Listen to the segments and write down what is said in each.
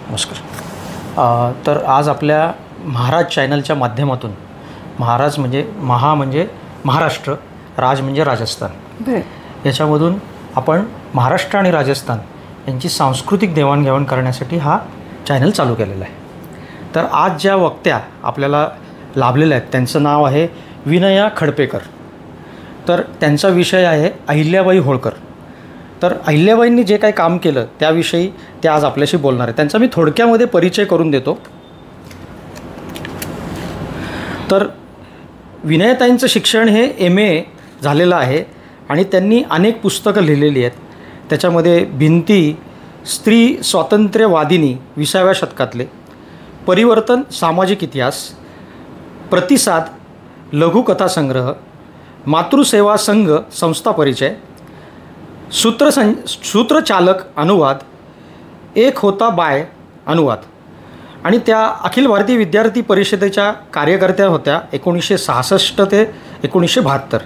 नमस्कार. तर आज आपल्या महाराज चॅनलच्या माध्यमातून महाराज म्हणजे म्हणजे महाराष्ट्र, राज म्हणजे राजस्थान, याच्यामधून आपण महाराष्ट्र आणि राजस्थान यांची सांस्कृतिक देवाणघेवाण करण्यासाठी हा चॅनल चालू केलेला आहे. तर आज ज्या वक्त्या आपल्याला लाभलेल्या आहेत त्यांचं नाव आहे विनया खडपेकर. तर त्यांचा विषय आहे अहिल्याबाई होळकर. तर अहिल्याबाईंनी जे काही काम केलं त्याविषयी ते आज आपल्याशी बोलणार आहे. त्यांचा मी थोडक्यामध्ये परिचय करून देतो. तर विनयताईंचं शिक्षण हे MA झालेलं आहे आणि त्यांनी अनेक पुस्तकं लिहिलेली आहेत. त्याच्यामध्ये भिंती, स्त्री स्वातंत्र्यवादिनी 20व्या शतकातले, परिवर्तन सामाजिक इतिहास, प्रतिसाद, लघुकथासंग्रह, मातृसेवा संघ संस्था परिचय, सूत्रचालक अनुवाद, एक होता बाय अनुवाद, आणि त्या अखिल भारतीय विद्यार्थी परिषदेच्या कार्यकर्त्या होत्या 1966 ते 1972.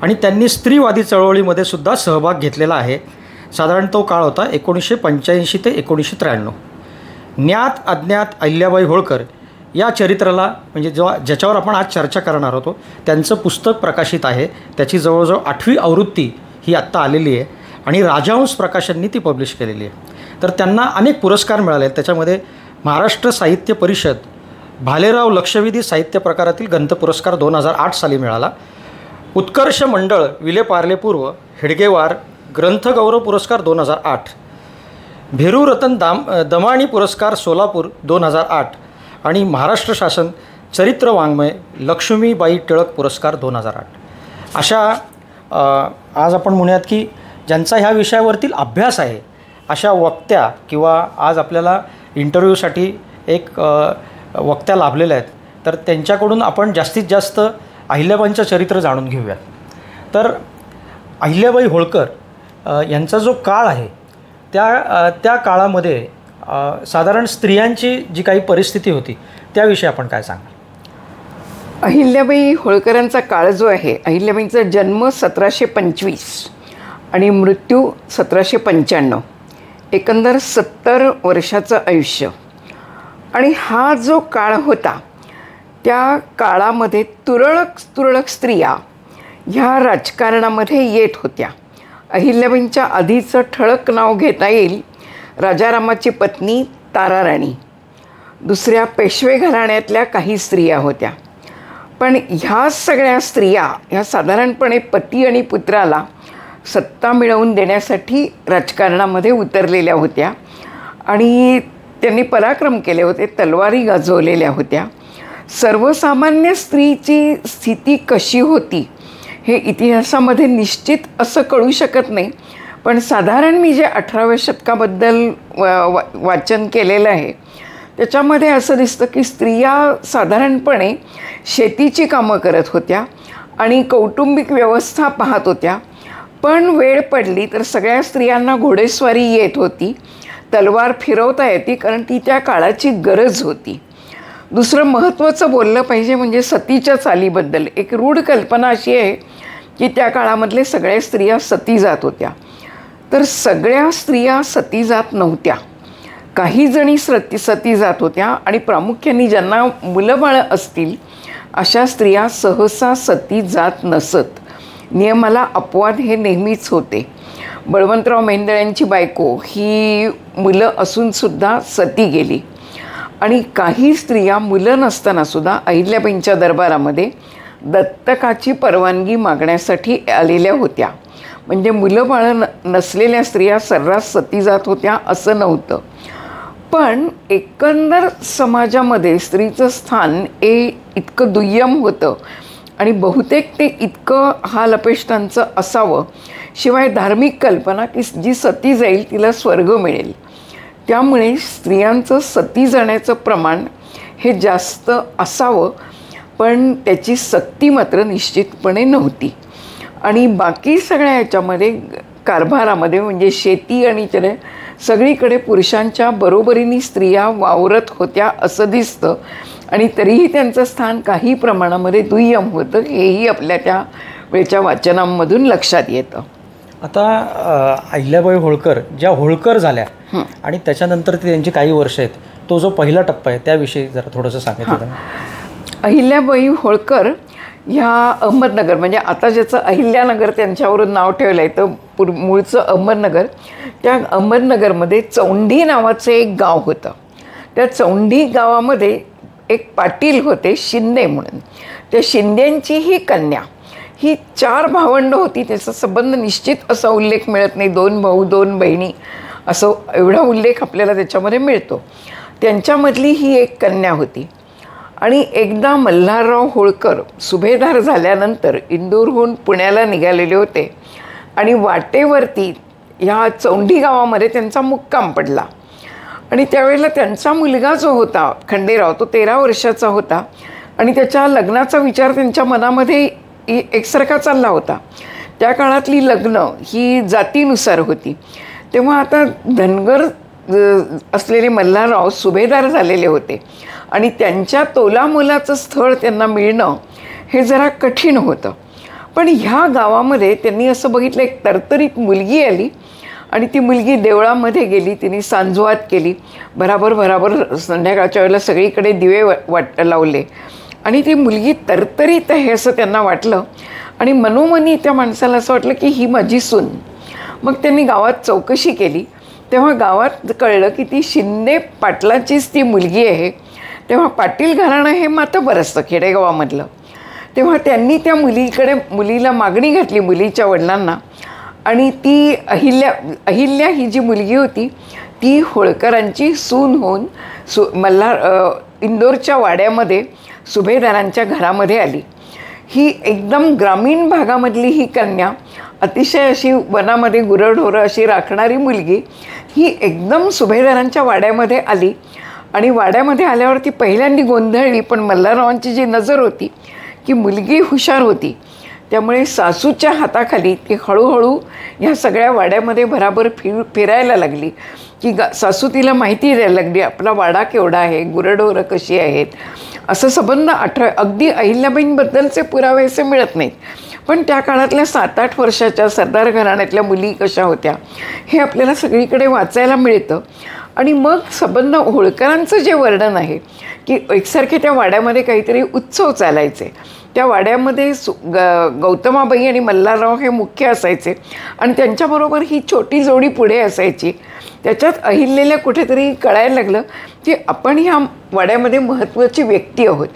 आणि त्यांनी स्त्रीवादी चळवळीमध्ये सुद्धा सहभाग घेतलेला आहे. साधारण तो काळ होता 1985 ते 1993. ज्ञात अज्ञात अहिल्याबाई होळकर या चरित्राला म्हणजे ज्याच्यावर आपण आज चर्चा करणार होतो त्यांचं पुस्तक प्रकाशित आहे. त्याची जवळजवळ 8वी आवृत्ती ही आत्ता आलेली आहे आणि राजहंस प्रकाशननी ती पब्लिश केलेली आहे. तर त्यांना अनेक पुरस्कार मिळाले आहेत. त्याच्यामध्ये महाराष्ट्र साहित्य परिषद भालेराव लक्षवेधी साहित्य प्रकारातील ग्रंथ पुरस्कार 2008 साली मिळाला. उत्कर्ष मंडळ विलेपार्ले पूर्व हेडगेवार ग्रंथगौरव पुरस्कार 2008, भेरूरतन दमाणी पुरस्कार सोलापूर 2008 आणि महाराष्ट्र शासन चरित्र वाङ्मय लक्ष्मीबाई टिळक पुरस्कार 2008. अशा आज आपण म्हणूयात की ज्यांचा ह्या विषयावरतील अभ्यास आहे अशा वक्त्या किंवा आज आपल्याला इंटरव्ह्यूसाठी एक वक्त्या लाभलेल्या आहेत. तर त्यांच्याकडून आपण जास्तीत जास्त अहिल्याबाईंचं चरित्र जाणून घेऊयात. तर अहिल्याबाई होळकर यांचा जो काळ आहे त्या काळामध्ये साधारण स्त्रियांची जी काही परिस्थिती होती त्याविषयी आपण काय सांगाल? अहिल्याबाई होळकरांचा काळ जो आहे, अहिल्याबाईंचा जन्म 1725 आणि मृत्यू 1795, एकंदर 70 वर्षाचं आयुष्य. आणि हा जो काळ होता त्या काळामध्ये तुरळक स्त्रिया ह्या राजकारणामध्ये येत होत्या. अहिल्याबाईंच्या आधीचं ठळक नाव घेता येईल राजारामाची पत्नी ताराराणी. दुसऱ्या पेशवे घराण्यातल्या काही स्त्रिया होत्या. पण ह्या सगळ्या स्त्रिया ह्या साधारणपणे पती आणि पुत्राला सत्ता मिळवून देण्यासाठी राजकारणामध्ये उतरलेल्या होत्या आणि त्यांनी पराक्रम केले होते, तलवारी गाजवलेल्या होत्या. सर्वसामान्य स्त्रीची स्थिती कशी होती हे इतिहासामध्ये निश्चित असं कळू शकत नाही. पण साधारण मी जे 18व्या शतकाबद्दल वाचन केलेलं आहे त्याच्यामध्ये असं दिसतं की स्त्रिया साधारणपणे शेतीची कामं करत होत्या आणि कौटुंबिक व्यवस्था पाहत होत्या. पण वेळ पडली तर सगळ्या स्त्रियांना घोडेस्वारी येत होती, तलवार फिरवता येते, कारण ती त्या काळाची गरज होती. दुसरं महत्त्वाचं बोललं पाहिजे म्हणजे सतीच्या चालीबद्दल. एक रूढ कल्पना अशी आहे की त्या काळामधले सगळ्या स्त्रिया सती जात होत्या. तर सगळ्या स्त्रिया सती जात नव्हत्या. काही जणी सती जात होत्या आणि प्रामुख्याने ज्यांना मुलंबाळं असतील अशा स्त्रिया सहसा सती जात नसत. नियमाला अपवाद हे नेहमीच होते. बळवंतराव मेहेंदळे यांची बायको ही मुलं असूनसुद्धा सती गेली. आणि काही स्त्रिया मुलं नसतानासुद्धा अहिल्याबाईंच्या दरबारामध्ये दत्तकाची परवानगी मागण्यासाठी आलेल्या होत्या. म्हणजे मुलं बाळं नसलेल्या स्त्रिया सर्रास सती जात होत्या असं नव्हतं. पण एकंदर समाजामध्ये स्त्रीचं स्थान हे इतकं दुय्यम होतं आणि बहुतेक ते इतकं हालअपेष्टांचं असावं. शिवाय धार्मिक कल्पना की जी सती जाईल तिला स्वर्ग मिळेल. त्यामुळे स्त्रियांचं सती जाण्याचं प्रमाण हे जास्त असावं, पण त्याची सक्ती मात्र निश्चितपणे नव्हती. आणि बाकी सगळ्या ह्याच्यामध्ये कारभारामध्ये म्हणजे शेती आणि सगळीकडे पुरुषांच्या बरोबरीने स्त्रिया वावरत होत्या असं दिसतं. आणि तरीही त्यांचं स्थान काही प्रमाणामध्ये दुय्यम होतं हेही आपल्या त्या वेळच्या वाचनांमधून लक्षात येतं. आता अहिल्याबाई होळकर ज्या होळकर झाल्या आणि त्याच्यानंतर ती त्यांची काही वर्ष आहेत, तो जो पहिला टप्पा आहे त्याविषयी जरा थोडंसं सांगितलं. अहिल्याबाई होळकर ह्या अहमदनगर, म्हणजे आता ज्याचं अहिल्यानगर त्यांच्यावरून नाव ठेवलं आहे तर मूळचं अहमदनगर, त्या अहमदनगरमध्ये चौंडी नावाचं एक गाव होतं. त्या चौंडी गावामध्ये एक पाटील होते शिंदे म्हणून. त्या शिंद्यांची ही कन्या, ही 4 भावंडं होती. त्याचा संबंध निश्चित असा उल्लेख मिळत नाही, 2 भाऊ 2 बहिणी असं एवढा उल्लेख आपल्याला त्याच्यामध्ये मिळतो. त्यांच्यामधली ही एक कन्या होती. आणि एकदा मल्हारराव होळकर सुभेदार झाल्यानंतर इंदूरहून पुण्याला निघालेले होते आणि वाटेवरती ह्या चौंडी गावामध्ये त्यांचा मुक्काम पडला. आणि त्यावेळेला त्यांचा मुलगा जो होता खंडेराव, तो 13 वर्षाचा होता आणि त्याच्या लग्नाचा विचार त्यांच्या मनामध्ये एकसारखा चालला होता. त्या काळातली लग्न ही जातीनुसार होती. तेव्हा आता धनगर असलेले मल्हारराव सुभेदार झालेले होते आणि त्यांच्या तोलामोलाचं स्थळ त्यांना मिळणं हे जरा कठीण होतं. पण ह्या गावामध्ये त्यांनी असं बघितलं, एक तरतरीत मुलगी आली आणि ती मुलगी देवळामध्ये गेली. तिने सांजवात केली. बराबर संध्याकाळच्या वेळेला सगळीकडे दिवे लावले आणि ती मुलगी तरतरीत आहे असं त्यांना वाटलं आणि मनोमनी त्या माणसाला असं वाटलं की ही माझी सून. मग त्यांनी गावात चौकशी केली. तेव्हा गावात कळलं की ती शिंदे पाटलाचीच ती मुलगी आहे. तेव्हा पाटील घराणं हे मातबर असतं खेडेगावामधलं. तेव्हा त्यांनी त्या मुलीला मागणी घातली मुलीच्या वडिलांना आणि ती अहिल्या ही जी मुलगी होती ती होळकरांची सून होऊन इंदोरच्या वाड्यामध्ये सुभेदारांच्या घरामध्ये आली. ही एकदम ग्रामीण भागामधली ही कन्या, अतिशय अशी वनामध्ये गुरंढोरं अशी राखणारी मुलगी, ही एकदम सुभेदारांच्या वाड्यामध्ये आली. आणि वाड्यामध्ये आल्यावरती पहिल्यांदा गोंधळली. पण मल्हाररावांची जी नजर होती की मुलगी हुशार होती, त्यामुळे सासूच्या हाताखाली ती हळूहळू ह्या सगळ्या वाड्यामध्ये भराभर फिरायला लागली की सासू तिला माहिती द्यायला लागली आपला वाडा केवढा आहे, गुरंढोरं कशी आहेत. असं संबंध अगदी अहिल्याबाईंबद्दलचे पुरावे असे मिळत नाहीत, पण त्या काळातल्या 7-8 वर्षाच्या सरदार घराण्यातल्या मुली कशा होत्या हे आपल्याला सगळीकडे वाचायला मिळतं. आणि मग संबंध होळकरांचं जे वर्णन आहे की एकसारखे त्या वाड्यामध्ये काहीतरी उत्सव चालायचे. त्या वाड्यामध्ये गौतमाबाई आणि मल्हारराव हे मुख्य असायचे आणि त्यांच्याबरोबर ही छोटी जोडी पुढे असायची. त्याच्यात अहिल्याला कुठेतरी कळायला लागलं की आपण ह्या वाड्यामध्ये महत्त्वाची व्यक्ती आहोत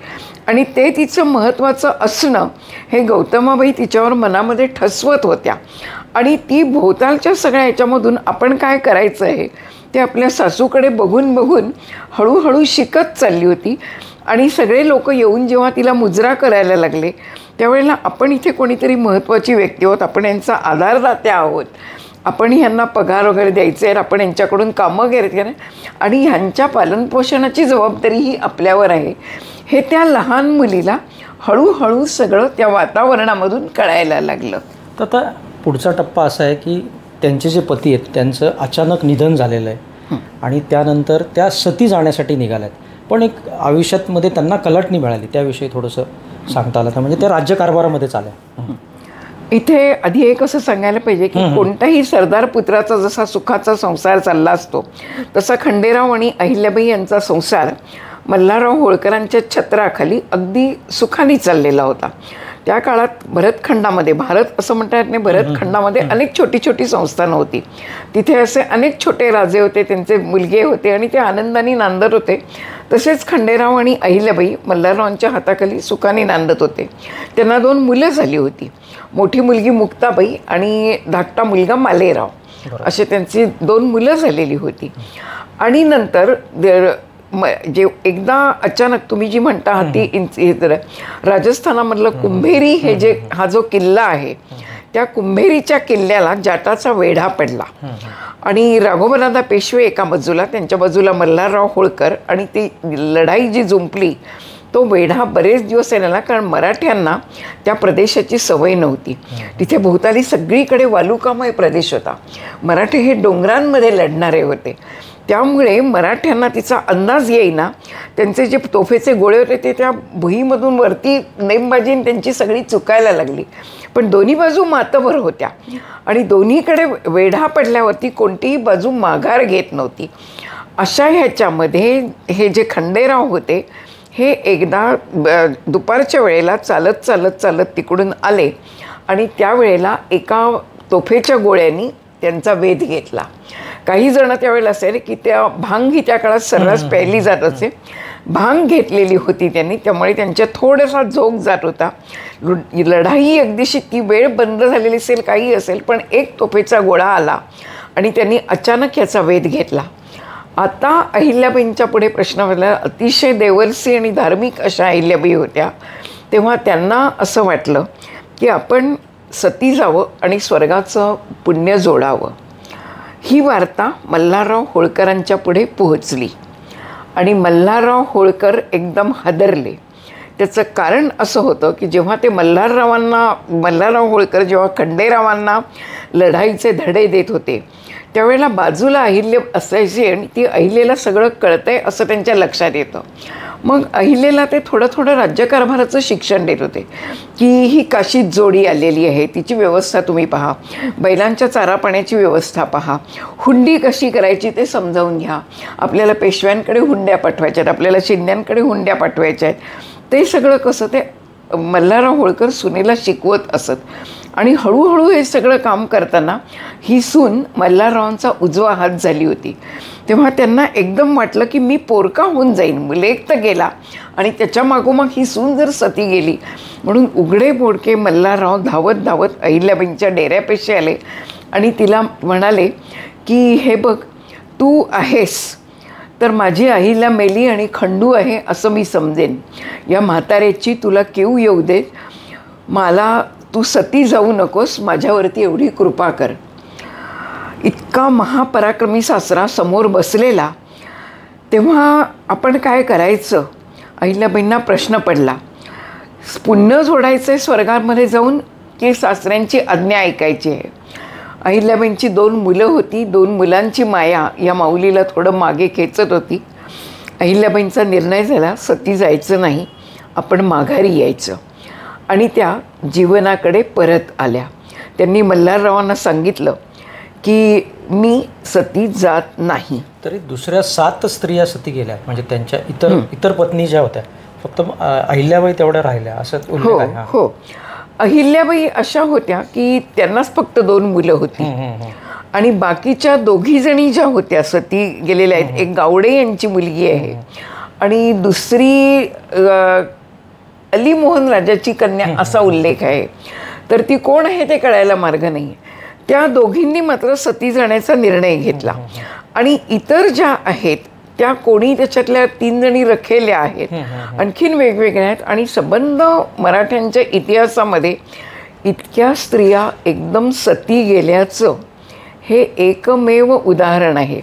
आणि ते तिचं महत्त्वाचं असणं हे गौतमाबाई तिच्यावर मनामध्ये ठसवत होत्या. आणि ती भोवतालच्या सगळ्या ह्याच्यामधून आपण काय करायचं आहे ते आपल्या सासूकडे बघून बघून हळूहळू शिकत चालली होती. आणि सगळे लोक येऊन जेव्हा तिला मुजरा करायला लागले त्यावेळेला आपण इथे कोणीतरी महत्त्वाची व्यक्ती आहोत, आपण यांचा आधारदात्या आहोत, आपण ह्यांना पगार वगैरे द्यायचे आहे, आपण यांच्याकडून कामं वगैरे आणि ह्यांच्या पालनपोषणाची जबाबदारी ही आपल्यावर आहे हे त्या लहान मुलीला हळूहळू सगळं त्या वातावरणामधून कळायला लागलं. तर आता पुढचा टप्पा असा आहे की त्यांचे जे पती आहेत त्यांचं अचानक निधन झालेलं आहे आणि त्यानंतर त्या सती जाण्यासाठी निघाल्या आहेत. पण एक आयुष्यामध्ये त्यांना कलटणी मिळाली, त्याविषयी थोडंसं सांगता आलं तर, म्हणजे त्या राज्यकारभारामध्ये चालल्या. इथे आधी एक असं सांगायला पाहिजे की कोणत्याही सरदार पुत्राचा जसा सुखाचा संसार चालला असतो तसा खंडेराव आणि अहिल्याबाई यांचा संसार मल्हारराव होळकरांच्या छत्राखाली अगदी सुखाने चाललेला होता. त्या काळात भरतखंडामध्ये, भारत असं म्हणता येत नाही, भरतखंडामध्ये अनेक छोटी छोटी संस्थानं होती. तिथे असे अनेक छोटे राजे होते, त्यांचे मुलगे होते आणि ते आनंदाने नांदत होते. तसेच खंडेराव आणि अहिल्याबाई मल्हाररावांच्या हाताखाली सुखाने नांदत होते. त्यांना 2 मुलं झाली होती. मोठी मुलगी मुक्ताबाई आणि धाकटा मुलगा मालेराव, असे त्यांची 2 मुलं झालेली होती. आणि नंतर जे एकदा अचानक तुम्ही जी म्हणता ती राजस्थानामधलं कुंभेरी हे जे हा जो किल्ला आहे त्या कुंभेरीच्या किल्ल्याला जाटाचा वेढा पडला आणि राघोबदादा पेशवे एका बाजूला, त्यांच्या बाजूला मल्हारराव होळकर आणि ती लढाई जी जुंपली तो वेढा बरेच दिवस राहिला, कारण मराठ्यांना त्या प्रदेशाची सवय नव्हती. तिथे भोवताली सगळीकडे वालुकामय प्रदेश होता. मराठी हे डोंगरांमध्ये लढणारे होते. त्यामुळे मराठ्यांना तिचा अंदाज येईना. त्यांचे जे तोफेचे गोळे होते ते त्या भुईमधून वरती नेमबाजीने त्यांची सगळी चुकायला लागली. पण दोन्ही बाजू मातभर होत्या आणि दोन्हीकडे वेढा पडल्यावरती कोणतीही बाजू माघार घेत नव्हती. अशा ह्याच्यामध्ये हे जे खंडेराव होते हे एकदा दुपारच्या वेळेला चालत चालत चालत तिकडून आले आणि त्यावेळेला एका तोफेच्या गोळ्यांनी त्यांचा वेध घेतला. काही जण त्यावेळेला असेल की त्या भांग ही त्या काळात सर्रास प्यायली जात असे. भांग घेतलेली होती त्यांनी, त्यामुळे त्यांच्या थोडासा झोक जात होता. लढाई अगदीशी ती वेळ बंद झालेली असेल, काही असेल, पण एक तोफेचा गोळा आला आणि त्यांनी अचानक याचा वेध घेतला. आता अहिल्याबाईंच्या पुढे प्रश्न पडला. अतिशय देवरसी आणि धार्मिक अशा अहिल्याबाई होत्या. तेव्हा त्यांना असं वाटलं की आपण सती जावं आणि स्वर्गाचं पुण्य जोडावं. ही वार्ता मल्हारराव होळकरांच्या पुढे पोहोचली आणि मल्हारराव होळकर एकदम हादरले. त्याचं कारण असं होतं की जेव्हा ते मल्हारराव होळकर जेव्हा खंडेरावांना लढाईचे धडे देत होते त्यावेळेला बाजूला अहिल्य असायची आणि ती अहिल्याला सगळं कळतंय असं त्यांच्या लक्षात येतं. मग अहिल्याला ते थोडं थोडं राज्यकारभाराचं शिक्षण देत होते की ही काशीत जोडी आलेली आहे, तिची व्यवस्था तुम्ही पहा, बैलांच्या चारा पाण्याची व्यवस्था पहा, हुंडी कशी करायची ते समजावून घ्या, आपल्याला पेशव्यांकडे हुंड्या पाठवायच्या आहेत, आपल्याला शिंद्यांकडे हुंड्या पाठवायच्या आहेत. ते सगळं कसं ते मल्हारराव होळकर सुनेला शिकवत असत. आणि हळूहळू हे सगळं काम करताना ही सून मल्हाररावांचा उजवा हात झाली होती. तेव्हा त्यांना एकदम वाटलं की मी पोरका होऊन जाईन, लेक तर गेला आणि त्याच्या मागोमाग ही सून जर सती गेली. म्हणून उघडे बोडके मल्हारराव धावत धावत अहिल्याबाईंच्या डेऱ्यापेशी आले आणि तिला म्हणाले की हे बघ, तू आहेस तर माझी अहिल्या मेली आणि खंडू आहे असं मी समजेन. या म्हाताऱ्याची तुला कीव येऊ दे, मला तू सती जाऊ नकोस, माझ्यावरती एवढी कृपा कर. इतका महापराक्रमी सासरा समोर बसलेला. तेव्हा आपण काय करायचं, अहिल्याबाईंना प्रश्न पडला. पुण्य जोडायचं आहे स्वर्गामध्ये जाऊन की सासऱ्यांची आज्ञा ऐकायची आहे. अहिल्याबाईंची 2 मुलं होती. 2 मुलांची माया या माऊलीला थोडं मागे खेचत होती. अहिल्याबाईंचा निर्णय झाला सती जायचं नाही, आपण माघारी यायचं. आणि त्या जीवनाकडे परत आल्या. त्यांनी मल्हाररावांना सांगितलं की मी सती जात नाही. तरी दुसऱ्या 7 स्त्रिया सती गेल्या, म्हणजे त्यांच्या इतर पत्नी ज्या होत्या, फक्त अहिल्याबाई तेवढ्या राहिल्या असं हो हो. अहिल्याबाई अशा होत्या की त्यांनाच फक्त 2 मुलं होती आणि बाकीच्या 2 जणी ज्या होत्या सती गेलेल्या आहेत. एक गावडे यांची मुलगी आहे आणि दुसरी अलीमोहन राजाची कन्या असा उल्लेख आहे. तर ती कोण आहे ते कळायला मार्ग नाही. त्या दोघींनी मात्र सती जाण्याचा निर्णय घेतला आणि इतर ज्या आहेत त्या कोणी त्याच्यातल्या 3 जणी रखेल्या आहेत, आणखीन वेगवेगळ्या आहेत. आणि संबंध मराठ्यांच्या इतिहासामध्ये इतक्या स्त्रिया एकदम सती गेल्याचं हे एकमेव उदाहरण आहे.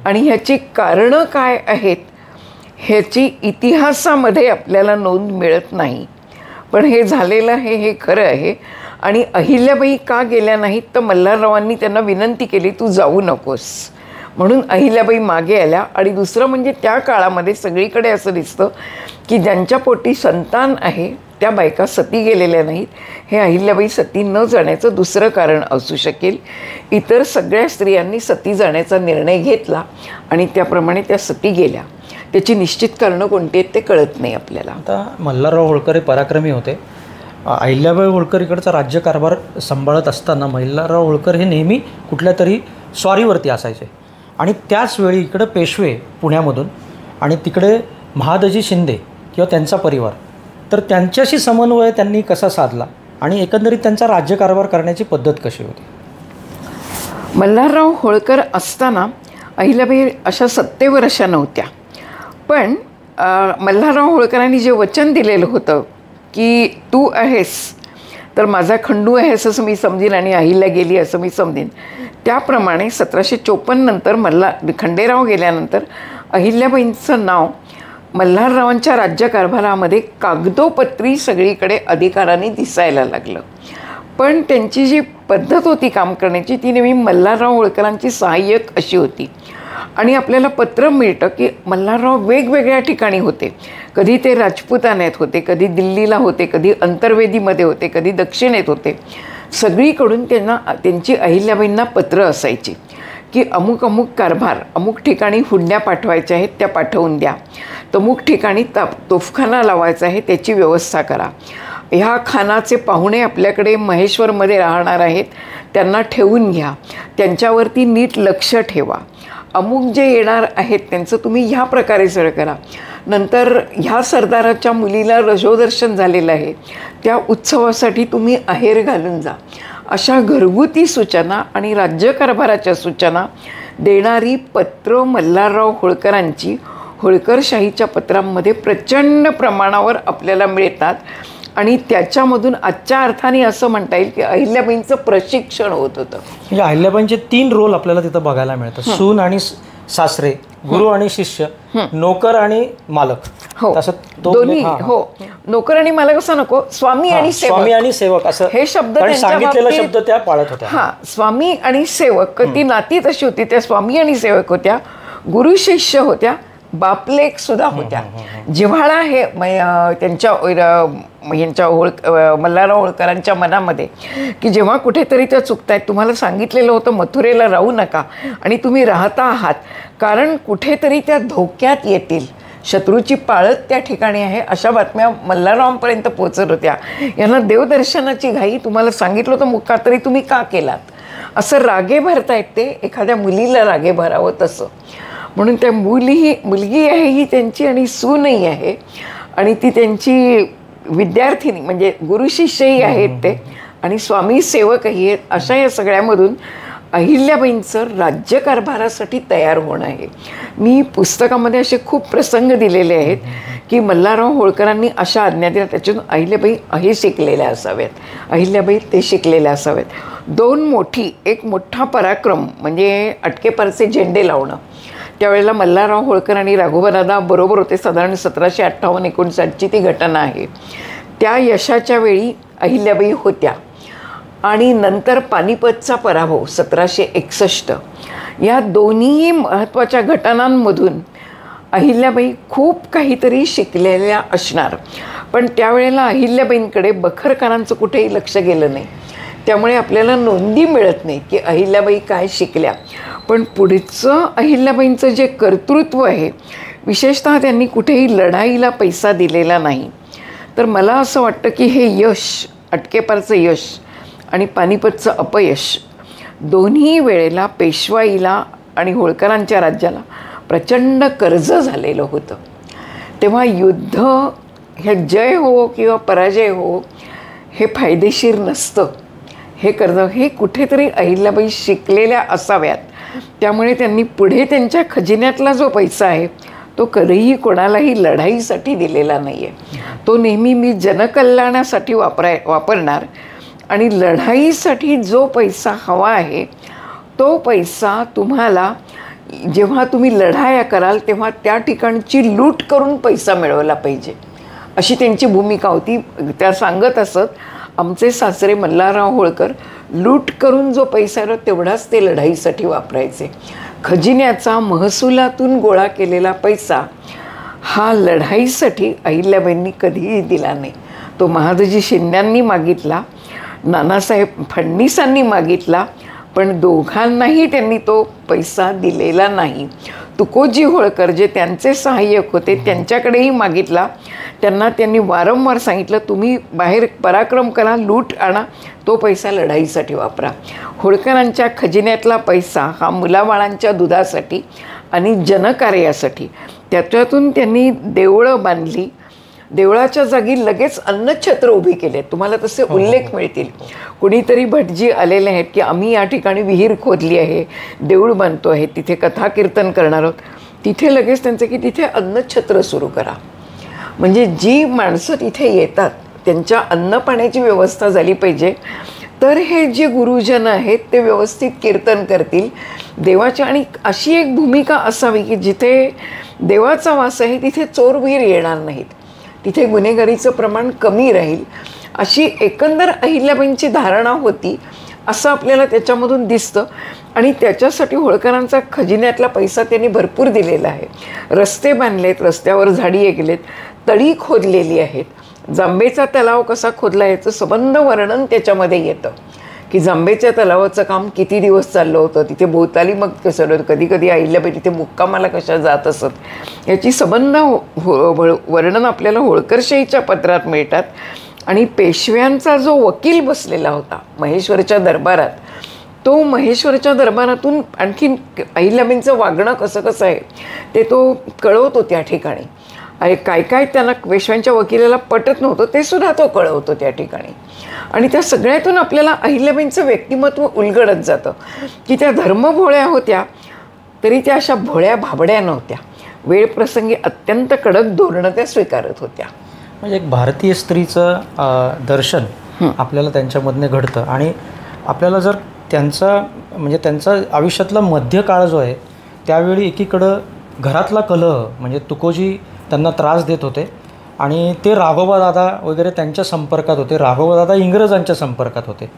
आणि ह्याची कारणं काय आहेत ह्याची इतिहासामध्ये आपल्याला नोंद मिळत नाही. पण हे झालेलं आहे हे खरं आहे. आणि अहिल्याबाई का गेल्या नाहीत तर मल्हाररावांनी त्यांना विनंती केली तू जाऊ नकोस, म्हणून अहिल्याबाई मागे आल्या. आणि दुसरं म्हणजे त्या काळामध्ये सगळीकडे असं दिसतं की ज्यांच्या पोटी संतान आहे त्या बायका सती गेलेल्या नाहीत. हे अहिल्याबाई सती न जाण्याचं दुसरं कारण असू शकेल. इतर सगळ्या स्त्रियांनी सती जाण्याचा निर्णय घेतला आणि त्याप्रमाणे त्या सती गेल्या. त्याची निश्चित कारणं कोणती आहेत ते कळत नाही आपल्याला. आता मल्हारराव होळकर हे पराक्रमी होते. अहिल्याबाई होळकर इकडचा राज्यकारभार सांभाळत असताना मल्हारराव होळकर हे नेहमी कुठल्या तरी स्वारीवरती असायचे आणि त्याच वेळी इकडं पेशवे पुण्यामधून आणि तिकडे महादजी शिंदे किंवा त्यांचा परिवार, तर त्यांच्याशी समन्वय त्यांनी कसा साधला आणि एकंदरीत त्यांचा राज्यकारभार करण्याची पद्धत कशी होती? मल्हारराव होळकर असताना अहिल्याबाई अशा सत्तेवर अशा नव्हत्या. पण मल्हारराव होळकरांनी जे वचन दिलेलं होतं की तू आहेस तर माझा खंडू आहेस असं मी समजेन आणि अहिल्या गेली असं मी समजेन, त्याप्रमाणे 1754 नंतर खंडेराव गेल्यानंतर अहिल्याबाईंचं नाव मल्हाररावांच्या राज्यकारभारामध्ये कागदोपत्री सगळीकडे अधिकाराने दिसायला लागलं. पण त्यांची जी पद्धत होती काम करण्याची ती नेहमी मल्हारराव होळकरांची सहाय्यक अशी होती. आणि आपल्याला पत्र मिळतं की मल्हारराव वेगवेगळ्या ठिकाणी होते. कधी ते राजपुतान्यात होते, कधी दिल्लीला होते, कधी अंतर्वेदीमध्ये होते, कधी दक्षिणेत होते. सगळीकडून त्यांची अहिल्याबाईंना पत्र असायची की अमुक अमुक कारभार, अमुक ठिकाणी हुंड्या पाठवायच्या आहेत त्या पाठवून द्या, तमुक ठिकाणी तोफखाना लावायचा आहे त्याची व्यवस्था करा, ह्या खानाचे पाहुणे आपल्याकडे महेश्वरमध्ये राहणार आहेत त्यांना ठेवून घ्या, त्यांच्यावरती नीट लक्ष ठेवा, अमुक जे येणार आहेत त्यांचं तुम्ही ह्या प्रकारे सगळं करा, नंतर ह्या सरदाराच्या मुलीला रजोदर्शन झालेलं आहे त्या उत्सवासाठी तुम्ही आहेर घालून जा. अशा घरगुती सूचना आणि राज्यकारभाराच्या सूचना देणारी पत्र मल्हारराव होळकरांची होळकरशाहीच्या पत्रांमध्ये प्रचंड प्रमाणावर आपल्याला मिळतात. आणि त्याच्यामधून आजच्या अर्थाने असं म्हणता येईल की अहिल्याबाईंचं प्रशिक्षण होत होतं. म्हणजे अहिल्याबाईंचे 3 रोल आपल्याला तिथं बघायला मिळतात, सून आणि सासरे, गुरु आणि शिष्य, नोकर आणि मालक. हो, दोन्ही. हो, नोकर आणि मालक असं नको, स्वामी आणि सेवक. स्वामी आणि सेवक असं हे शब्द सांगितलेला शब्द त्या पाळत होत्या. हा, स्वामी आणि सेवक ती नाती तशी होती. त्या स्वामी आणि सेवक होत्या, गुरु शिष्य होत्या, बापलेक सुद्धा होत्या. जिव्हाळा हे यांच्या मल्हारराव होळकरांच्या मनामध्ये की जेव्हा कुठेतरी त्या चुकतायत, तुम्हाला सांगितलेलं होतं मथुरेला राहू नका आणि तुम्ही राहता आहात कारण कुठेतरी त्या धोक्यात येतील, शत्रूची पाळत त्या ठिकाणी आहे, अशा बातम्या मल्हाररावांपर्यंत पोचत होत्या. यांना देवदर्शनाची घाई, तुम्हाला सांगितलं होतं मुक्का तरी तुम्ही का केलात, असं रागे भरतायत ते, एखाद्या मुलीला रागे भरावं तसं. म्हणून त्या मुलगी आहे ही त्यांची आणि सूनही आहे आणि ती त्यांची विद्यार्थिनी म्हणजे गुरुशिष्यही आहेत ते आणि स्वामी सेवकही आहेत. अशा या सगळ्यामधून अहिल्याबाईंचं राज्यकारभारासाठी तयार होणं आहे. मी पुस्तकामध्ये असे खूप प्रसंग दिलेले आहेत की मल्हारराव होळकरांनी अशा आज्ञा दिल्या, त्याच्यातून अहिल्याबाई हे शिकलेल्या असाव्यात, अहिल्याबाई ते शिकलेल्या असाव्यात. 2 एक मोठा पराक्रम म्हणजे अटकेपारचे झेंडे लावणं. त्यावेळेला मल्हारराव होळकर आणि राघोबादादा बरोबर होते, साधारण 1758-59ची ती घटना आहे. त्या यशाच्या वेळी अहिल्याबाई होत्या आणि नंतर पानिपतचा पराभव 1761, या दोन्ही महत्त्वाच्या घटनांमधून अहिल्याबाई खूप काहीतरी शिकलेल्या असणार. पण त्यावेळेला अहिल्याबाईंकडे बखरकारांचं कुठेही लक्ष गेलं नाही, त्यामुळे आपल्याला नोंदी मिळत नाही की अहिल्याबाई काय शिकल्या. पण पुढचं अहिल्याबाईंचं जे कर्तृत्व आहे, विशेषतः त्यांनी कुठेही लढाईला पैसा दिलेला नाही. तर मला असं वाटतं की हे यश, अटकेपारचं यश आणि पानिपतचं अपयश, दोन्ही वेळेला पेशवाईला आणि होळकरांच्या राज्याला प्रचंड कर्ज झालेलं होतं. तेव्हा युद्ध हे जय हो किंवा पराजय हो हे फायदेशीर नसतं. हे कर्ज हे कुठेतरी अहिल्याबाई शिकलेल्या असाव्यात. त्यामुळे त्यांनी पुढे त्यांच्या खजिन्यातला जो पैसा आहे तो कधीही कोणालाही लढाईसाठी दिलेला नाही आहे. तो नेहमी मी जनकल्याणासाठी वापरणार आणि लढाईसाठी जो पैसा हवा आहे तो पैसा तुम्हाला जेव्हा तुम्ही लढाया कराल तेव्हा त्या ठिकाणची लूट करून पैसा मिळवला पाहिजे, अशी त्यांची भूमिका होती. त्या सांगत असत, आमचे सासरे मल्हारराव होळकर लूट करून जो पैसा आला तेवढाच ते लढाईसाठी वापरायचे. खजिन्याचा महसुलातून गोळा केलेला पैसा हा लढाईसाठी अहिल्याबाईंनी कधीही दिला नाही. तो महादजी शिंद्यांनी मागितला, नानासाहेब फडणीसांनी मागितला, पण दोघांनाही त्यांनी तो पैसा दिलेला नाही. तुकोजी होळकर जे त्यांचे सहाय्यक होते त्यांच्याकडेही मागितला. त्यांनी वारंवार सांगितलं, तुम्ही बाहेर पराक्रम करा, लूट आणा, तो पैसा लढाईसाठी वापरा. होळकरांच्या खजिन्यातला पैसा हा मुलाबाळांच्या दुधासाठी आणि जनकार्यासाठी, त्याच्यातून त्यांनी देवळं बांधली. देवळाच्या जागी लगेच अन्नछत्र उभी केले. तुम्हाला तसे उल्लेख मिळतील. कुणीतरी भटजी आलेले आहेत की आम्ही या ठिकाणी विहीर खोदली आहे, देऊळ बांधतो आहे, तिथे कथा कीर्तन करणार आहोत. तिथे लगेच त्यांचं की तिथे अन्नछत्र सुरू करा, म्हणजे जी माणसं तिथे येतात त्यांच्या अन्नपाण्याची व्यवस्था झाली पाहिजे. तर हे जे गुरुजन आहेत ते व्यवस्थित कीर्तन करतील देवाची. आणि अशी एक भूमिका असावी की जिथे देवाचा वास आहे तिथे चोरवीर येणार नाहीत, तिथे गुन्हेगारीचं प्रमाण कमी राहील, अशी एकंदर अहिल्याबाईंची धारणा होती असं आपल्याला त्याच्यामधून दिसतं. आणि त्याच्यासाठी होळकरांचा खजिन्यातला पैसा त्यांनी भरपूर दिलेला आहे. रस्ते बांधलेत, रस्त्यावर झाडी गेलेत, तळी खोदलेली आहेत. जांभेचा तलाव कसा खोदला याचं सबंध वर्णन त्याच्यामध्ये येतं की जांभेच्या तलावाचं काम किती दिवस चाललं होतं, तिथे भोवताली मग कसं कधी कधी अहिल्याबाई तिथे मुक्कामाला कशा जात असत याची सबंध वर्णन आपल्याला होळकरशाहीच्या पत्रात मिळतात. आणि पेशव्यांचा जो वकील बसलेला होता महेश्वरच्या दरबारात, तो महेश्वरच्या दरबारातून आणखीन अहिल्याबाईंचं वागणं कसं कसं आहे ते तो कळवतो त्या ठिकाणी. आणि काय काय त्यांना पेशव्यांच्या वकिलाला पटत नव्हतं ते सुद्धा तो कळवतो त्या ठिकाणी. आणि त्या सगळ्यातून आपल्याला अहिल्याबाईंचं व्यक्तिमत्व उलगडत जातं की त्या धर्मभोळ्या होत्या तरी त्या अशा भोळ्या भाबड्या नव्हत्या. वेळप्रसंगी अत्यंत कडक धोरणं त्या स्वीकारत होत्या. म्हणजे एक भारतीय स्त्रीचं दर्शन आपल्याला त्यांच्यामधनं घडतं. आणि आपल्याला जर त्यांचा आयुष्यातला मध्यकाळ जो आहे त्यावेळी एकीकडं घरातला कलह म्हणजे तुकोजी त्यांना त्रास देत होते आणि ते राघोबादादा वगैरे त्यांच्या संपर्कात होते, राघोबादादा इंग्रजांच्या संपर्कात होते.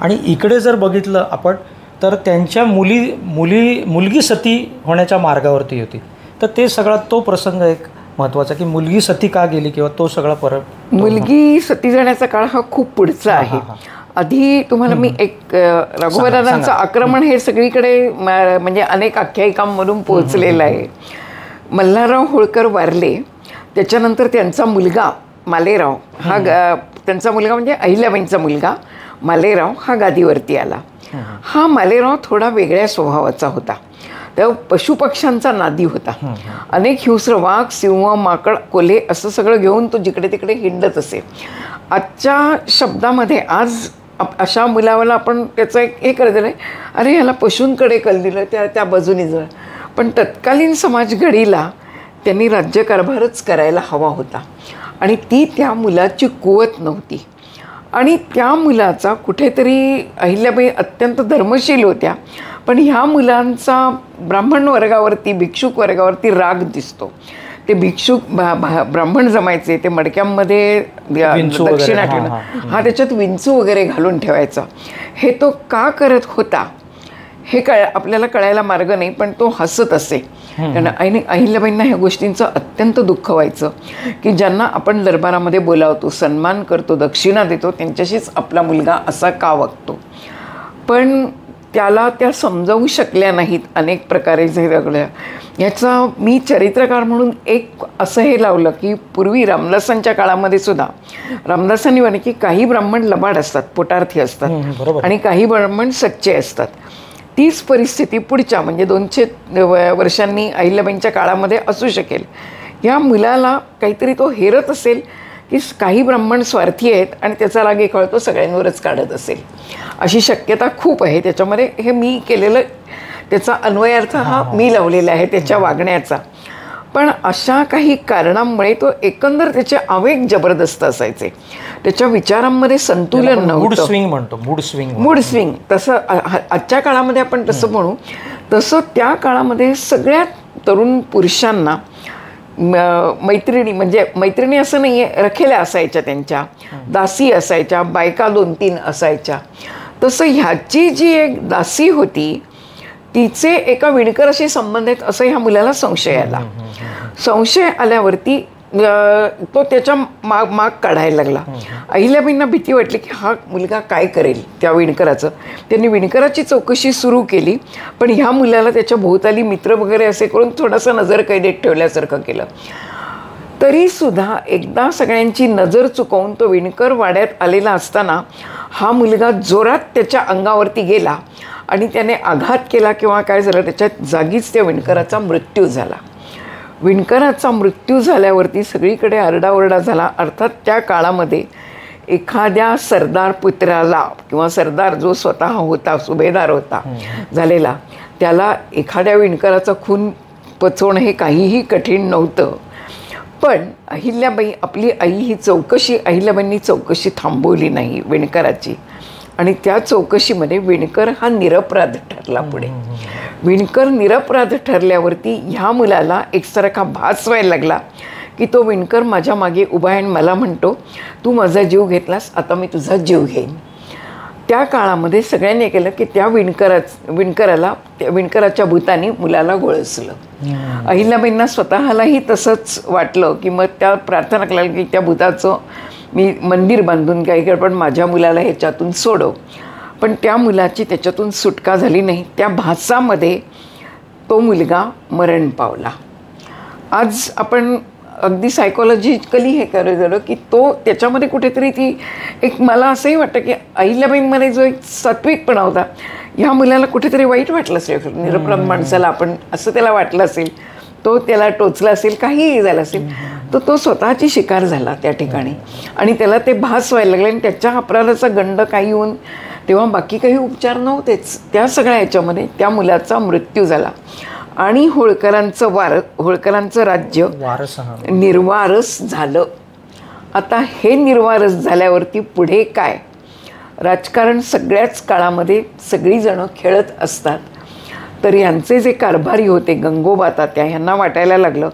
आणि इकडे जर बघितलं आपण तर त्यांच्या मुलगी सती होण्याच्या मार्गावरती होती. तर ते सगळा तो प्रसंग एक महत्त्वाचा की मुलगी सती का गेली किंवा तो सगळा मुलगी सती जाण्याचा काळ हा खूप पुढचा आहे. आधी तुम्हाला मी एक राघोबादादांचं आक्रमण हे सगळीकडे म्हणजे अनेक आख्यायिकांमधून पोहोचलेलं आहे. मल्हारराव होळकर वारले त्याच्यानंतर त्यांचा मुलगा मालेराव हा त्यांचा मुलगा म्हणजे अहिल्याबाईंचा मुलगा मालेराव हा गादीवरती आला. हा मालेराव थोडा वेगळ्या स्वभावाचा होता. तेव्हा पशुपक्ष्यांचा नादी होता. अनेक हिंस्र वाघ, सिंह, माकड, कोल्हे असं सगळं घेऊन तो जिकडे तिकडे हिंडत असे. आजच्या शब्दामध्ये आज अशा मुलावाला आपण त्याचं एक हे करत नाही, अरे ह्याला पशूंकडे कल दिलं त्या बाजूने जळ. पण तत्कालीन समाज घडीला त्यांनी राज्यकारभारच करायला हवा होता आणि ती त्या मुलाची कुवत नव्हती. आणि त्या मुलाचा कुठेतरी अहिल्याबाई अत्यंत धर्मशील होत्या पण ह्या मुलांचा ब्राह्मण वर्गावरती भिक्षुक वर्गावरती राग दिसतो. ते भिक्षुक ब्राह्मण जमायचे ते मडक्यांमध्ये दक्षिणा ठेवणं हा त्याच्यात विंचू वगैरे घालून ठेवायचा. हे तो का करत होता हे आपल्याला कळायला मार्ग नाही पण तो हसत असे. कारण अहिल्याबाईंना ह्या गोष्टींचं अत्यंत दुःख व्हायचं की ज्यांना आपण दरबारामध्ये बोलावतो, सन्मान करतो, दक्षिणा देतो त्यांच्याशीच आपला मुलगा असा का वागतो. पण त्याला त्या समजावू शकल्या नाहीत अनेक प्रकारे जे रगल्या. याचा मी चरित्रकार म्हणून एक असं हे लावलं की पूर्वी रामदासांच्या काळामध्ये सुद्धा रामदासांनी म्हणे की काही ब्राह्मण लबाड असतात, पोटार्थी असतात आणि काही ब्राह्मण सच्चे असतात. तीच परिस्थिती पुढच्या म्हणजे 200 वर्षांनी अहिल्याबाईंच्या काळामध्ये असू शकेल. या मुलाला काहीतरी तो हेरत असेल की काही ब्राह्मण स्वार्थी आहेत आणि त्याचा राग कळतो सगळ्यांवरच काढत असेल अशी शक्यता खूप आहे. त्याच्यामध्ये हे मी केलेलं त्याचा अन्वयार्थ हा मी लावलेला आहे त्याच्या वागण्याचा. पण अशा काही कारणांमुळे तो एकंदर त्याचे आवेग जबरदस्त असायचे. त्याच्या विचारांमध्ये संतुलन नव्हतं. मूड स्विंग तसं आजच्या काळामध्ये आपण तसं म्हणू तसं त्या काळामध्ये सगळ्यात तरुण पुरुषांना मैत्रिणी म्हणजे मैत्रिणी असं नाही आहे, रखेल्या असायच्या, त्यांच्या दासी असायच्या, बायका 2-3 असायच्या. तसं ह्याची जी एक दासी होती तिचे एका विणकराशी संबंधित असं ह्या मुलाला संशय आला. संशय आल्यावरती तो त्याच्या माग काढायला लागला. अहिल्याबाईंना भीती वाटली की हा मुलगा काय करेल त्या विणकराचं. त्यांनी विणकराची चौकशी सुरू केली पण ह्या मुलाला त्याच्या भोवताली मित्र वगैरे असे करून थोडासा नजर कैदेत ठेवल्यासारखं केलं. तरीसुद्धा एकदा सगळ्यांची नजर चुकवून तो विणकर वाड्यात आलेला असताना हा मुलगा जोरात त्याच्या अंगावरती गेला आणि त्याने आघात केला किंवा काय झालं त्याच्यात जागीच त्या विणकराचा मृत्यू झाला. विणकराचा मृत्यू झाल्यावरती सगळीकडे आरडाओरडा झाला. अर्थात त्या काळामध्ये एखाद्या सरदार पुत्राला किंवा सरदार जो स्वतः होता सुभेदार होता झालेला त्याला एखाद्या विणकराचा खून पचवणं हे काहीही कठीण नव्हतं. पण अहिल्याबाई आपली आई ही अहिल्याबाईंनी चौकशी थांबवली नाही विणकराची आणि त्या चौकशीमध्ये विणकर हा निरपराध ठरला. पुढे विणकर निरपराध ठरल्यावरती ह्या मुलाला एकसारखा भास व्हायला लागला की तो विणकर माझ्या मागे उभा आहे आणि मला म्हणतो तू माझा जीव घेतलास आता मी तुझा जीव घेईन. त्या काळामध्ये सगळ्यांनी केलं की त्या विणकराच्या भूताने मुलाला गोळसलं. अहिल्याबाईंना स्वतःलाही तसंच वाटलं की मग त्या प्रार्थना केल्या की त्या भूताचं मी मंदिर बांधून काही कर, पण माझ्या मुलाला ह्याच्यातून सोडव. पण त्या मुलाची त्याच्यातून सुटका झाली नाही. त्या भासामध्ये तो मुलगा मरण पावला. आज आपण अगदी सायकोलॉजिकली हे झालं की तो त्याच्यामध्ये कुठेतरी ती एक, मला असंही वाटतं की अहिल्याबाईंमध्ये जो एक सात्विकपणा होता, ह्या मुलाला कुठेतरी वाईट वाटलं असेल, निरपराध माणसाला आपण असं त्याला वाटलं असेल, तो त्याला टोचला असेल, काहीही झालं असेल, तर तो स्वतःची शिकार झाला त्या ठिकाणी आणि त्याला ते भास व्हायला लागले आणि त्याच्या अपराधाचा गंड काही येऊन तेव्हा बाकी काही उपचार नव्हतेच. त्या सगळ्या ह्याच्यामध्ये त्या मुलाचा मृत्यू झाला आणि होळकरांचं राज्य निर्वारस झालं. आता हे निर्वारस झाल्यावरती पुढे काय? राजकारण सगळ्याच काळामध्ये सगळीजणं खेळत असतात. तर यांचे जे कारभारी होते गंगोबा तात्या, ह्यांना वाटायला लागलं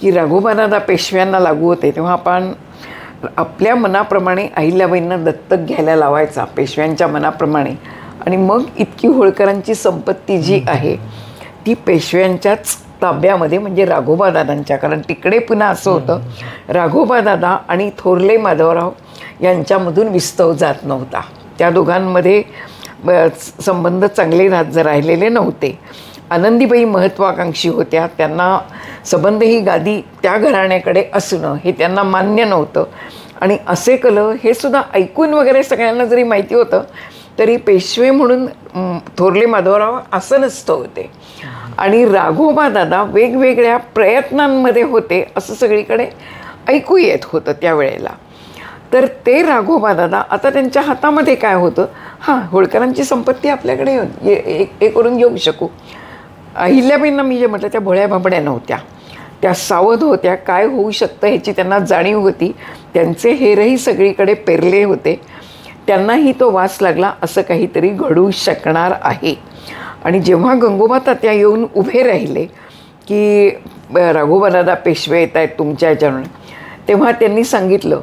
की राघोबादादा पेशव्यांना लागू होते, तेव्हा आपण आपल्या मनाप्रमाणे अहिल्याबाईंना दत्तक घ्यायला लावायचा, पेशव्यांच्या मनाप्रमाणे. आणि मग इतकी होळकरांची संपत्ती जी आहे ती पेशव्यांच्याच ताब्यामध्ये, म्हणजे राघोबादादांच्या. कारण तिकडे पुन्हा असं होतं, राघोबादादा आणि थोरले माधवराव यांच्यामधून विस्तव जात नव्हता. त्या दोघांमध्ये संबंध चांगले राहिलेले नव्हते. आनंदीबाई महत्त्वाकांक्षी होत्या, त्यांना संबंध ही गादी त्या घराण्याकडे असणं हे त्यांना मान्य नव्हतं. आणि असे कलं हे सुद्धा ऐकून वगैरे सगळ्यांना जरी माहिती होतं तरी पेशवे म्हणून थोरले माधवराव आसनस्थ होते आणि राघोबादादा वेगवेगळ्या प्रयत्नांमध्ये होते असं सगळीकडे ऐकू येत होतं त्यावेळेला. तर ते राघोबादादा आता त्यांच्या हातामध्ये काय होतं, हां होळकरांची संपत्ती आपल्याकडे हे करून घेऊ शकू. अहिल्याबाईंना मी जे म्हटलं त्या भोळ्या भाबड्या नव्हत्या, त्या सावध होत्या. काय होऊ शकतं ह्याची त्यांना जाणीव होती. त्यांचे हेरही सगळीकडे पेरले होते. त्यांनाही तो वास लागला असं काहीतरी घडू शकणार आहे. आणि जेव्हा गंगोबा तात्या येऊन उभे राहिले की राघोबादादा पेशवे येत आहेत तुमच्या ह्याच्यावर, तेव्हा त्यांनी सांगितलं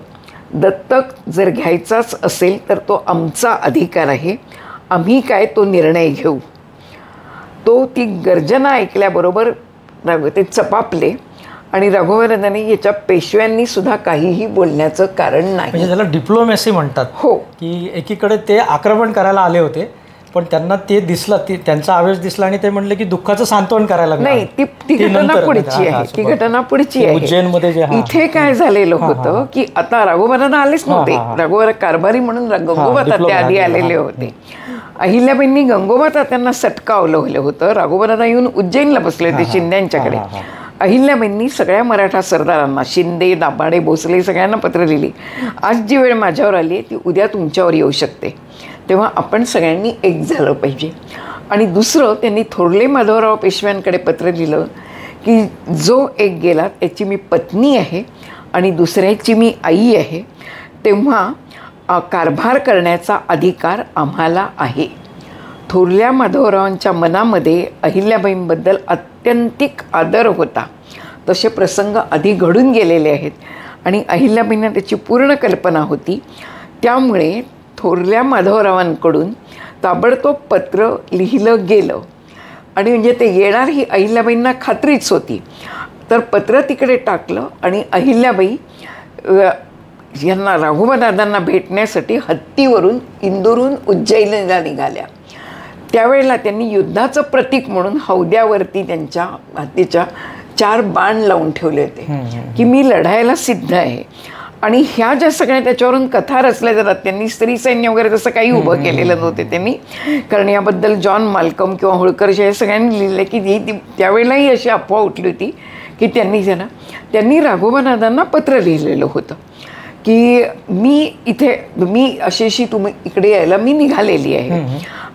दत्तक जर घ्यायचाच असेल तर तो आमचा अधिकार आहे, आम्ही काय तो निर्णय घेऊ. तो ती गर्जना ऐकल्याबरोबर ते चपापले आणि राघोबादादांनी याच्या पेशव्यांनी सुद्धा काहीही बोलण्याचं कारण नाही. म्हणजे त्याला डिप्लोमॅसी म्हणतात. हो, की एकीकडे ते आक्रमण करायला आले होते पण त्यांना ते दिसलं, त्यांचा आवेश दिसला आणि ते म्हणले की दुःखाचं सांत्वन करायला नाही. ती घटना पुढची आहे, ती घटना पुढची आहे. उज्जैनमध्ये जे इथे काय झालेलं होतं की आता राघोबादादा आलेच नव्हते, राघोबा कारभारी म्हणून गंगोबा तात्या आधी आलेले होते. अहिल्याबाईंनी गंगोबा तात्यांना सटकावलं होतं. राघोबादादा येऊन उज्जैनला बसले होते शिंद्यांच्याकडे. अहिल्याबाईंनी सगळ्या मराठा सरदारांना, शिंदे, दाभाडे, भोसले सगळ्यांना पत्र लिहिली, आज जी वेळ माझ्यावर आली आहे ती उद्या तुमच्यावर येऊ शकते, तेव्हा आपण सगळ्यांनी एक झालं पाहिजे. आणि दुसरं त्यांनी थोरले माधवराव पेशव्यांकडे पत्र लिहिलं की जो एक गेला त्याची मी पत्नी आहे आणि दुसऱ्याची मी आई आहे, तेव्हा कारभार करण्याचा अधिकार आम्हाला आहे. थोरल्या माधवरावांच्या मनामध्ये अहिल्याबाईंबद्दल अत्यंतिक आदर होता. तसे प्रसंग आधी घडून गेलेले आहेत आणि अहिल्याबाईंना त्याची पूर्ण कल्पना होती. त्यामुळे थोरल्या माधवरावांकडून ताबडतोब पत्र लिहिलं गेलं आणि म्हणजे ते येणार ही अहिल्याबाईंना खात्रीच होती. तर पत्र तिकडे टाकलं आणि अहिल्याबाई यांना राघोबादादांना भेटण्यासाठी हत्तीवरून इंदूरहून उज्जैनला निघाल्या. त्यावेळेला त्यांनी युद्धाचं प्रतीक म्हणून हौद्यावरती त्यांच्या हत्तीच्या 4 बाण लावून ठेवले होते की मी लढायला सिद्ध आहे. आणि ह्या ज्या सगळ्या त्याच्यावरून कथा रचल्या जातात, त्यांनी स्त्री सैन्य वगैरे तसं काही उभं केलेलं नव्हते त्यांनी, कारण याबद्दल जॉन माल्कम किंवा होळकरच्या हे सगळ्यांनी लिहिलं की ती त्यावेळेलाही अशी अफवा उठली होती की त्यांनी राघोबादादांना पत्र लिहिलेलं होतं की मी अशी तुम्ही इकडे यायला मी निघालेली आहे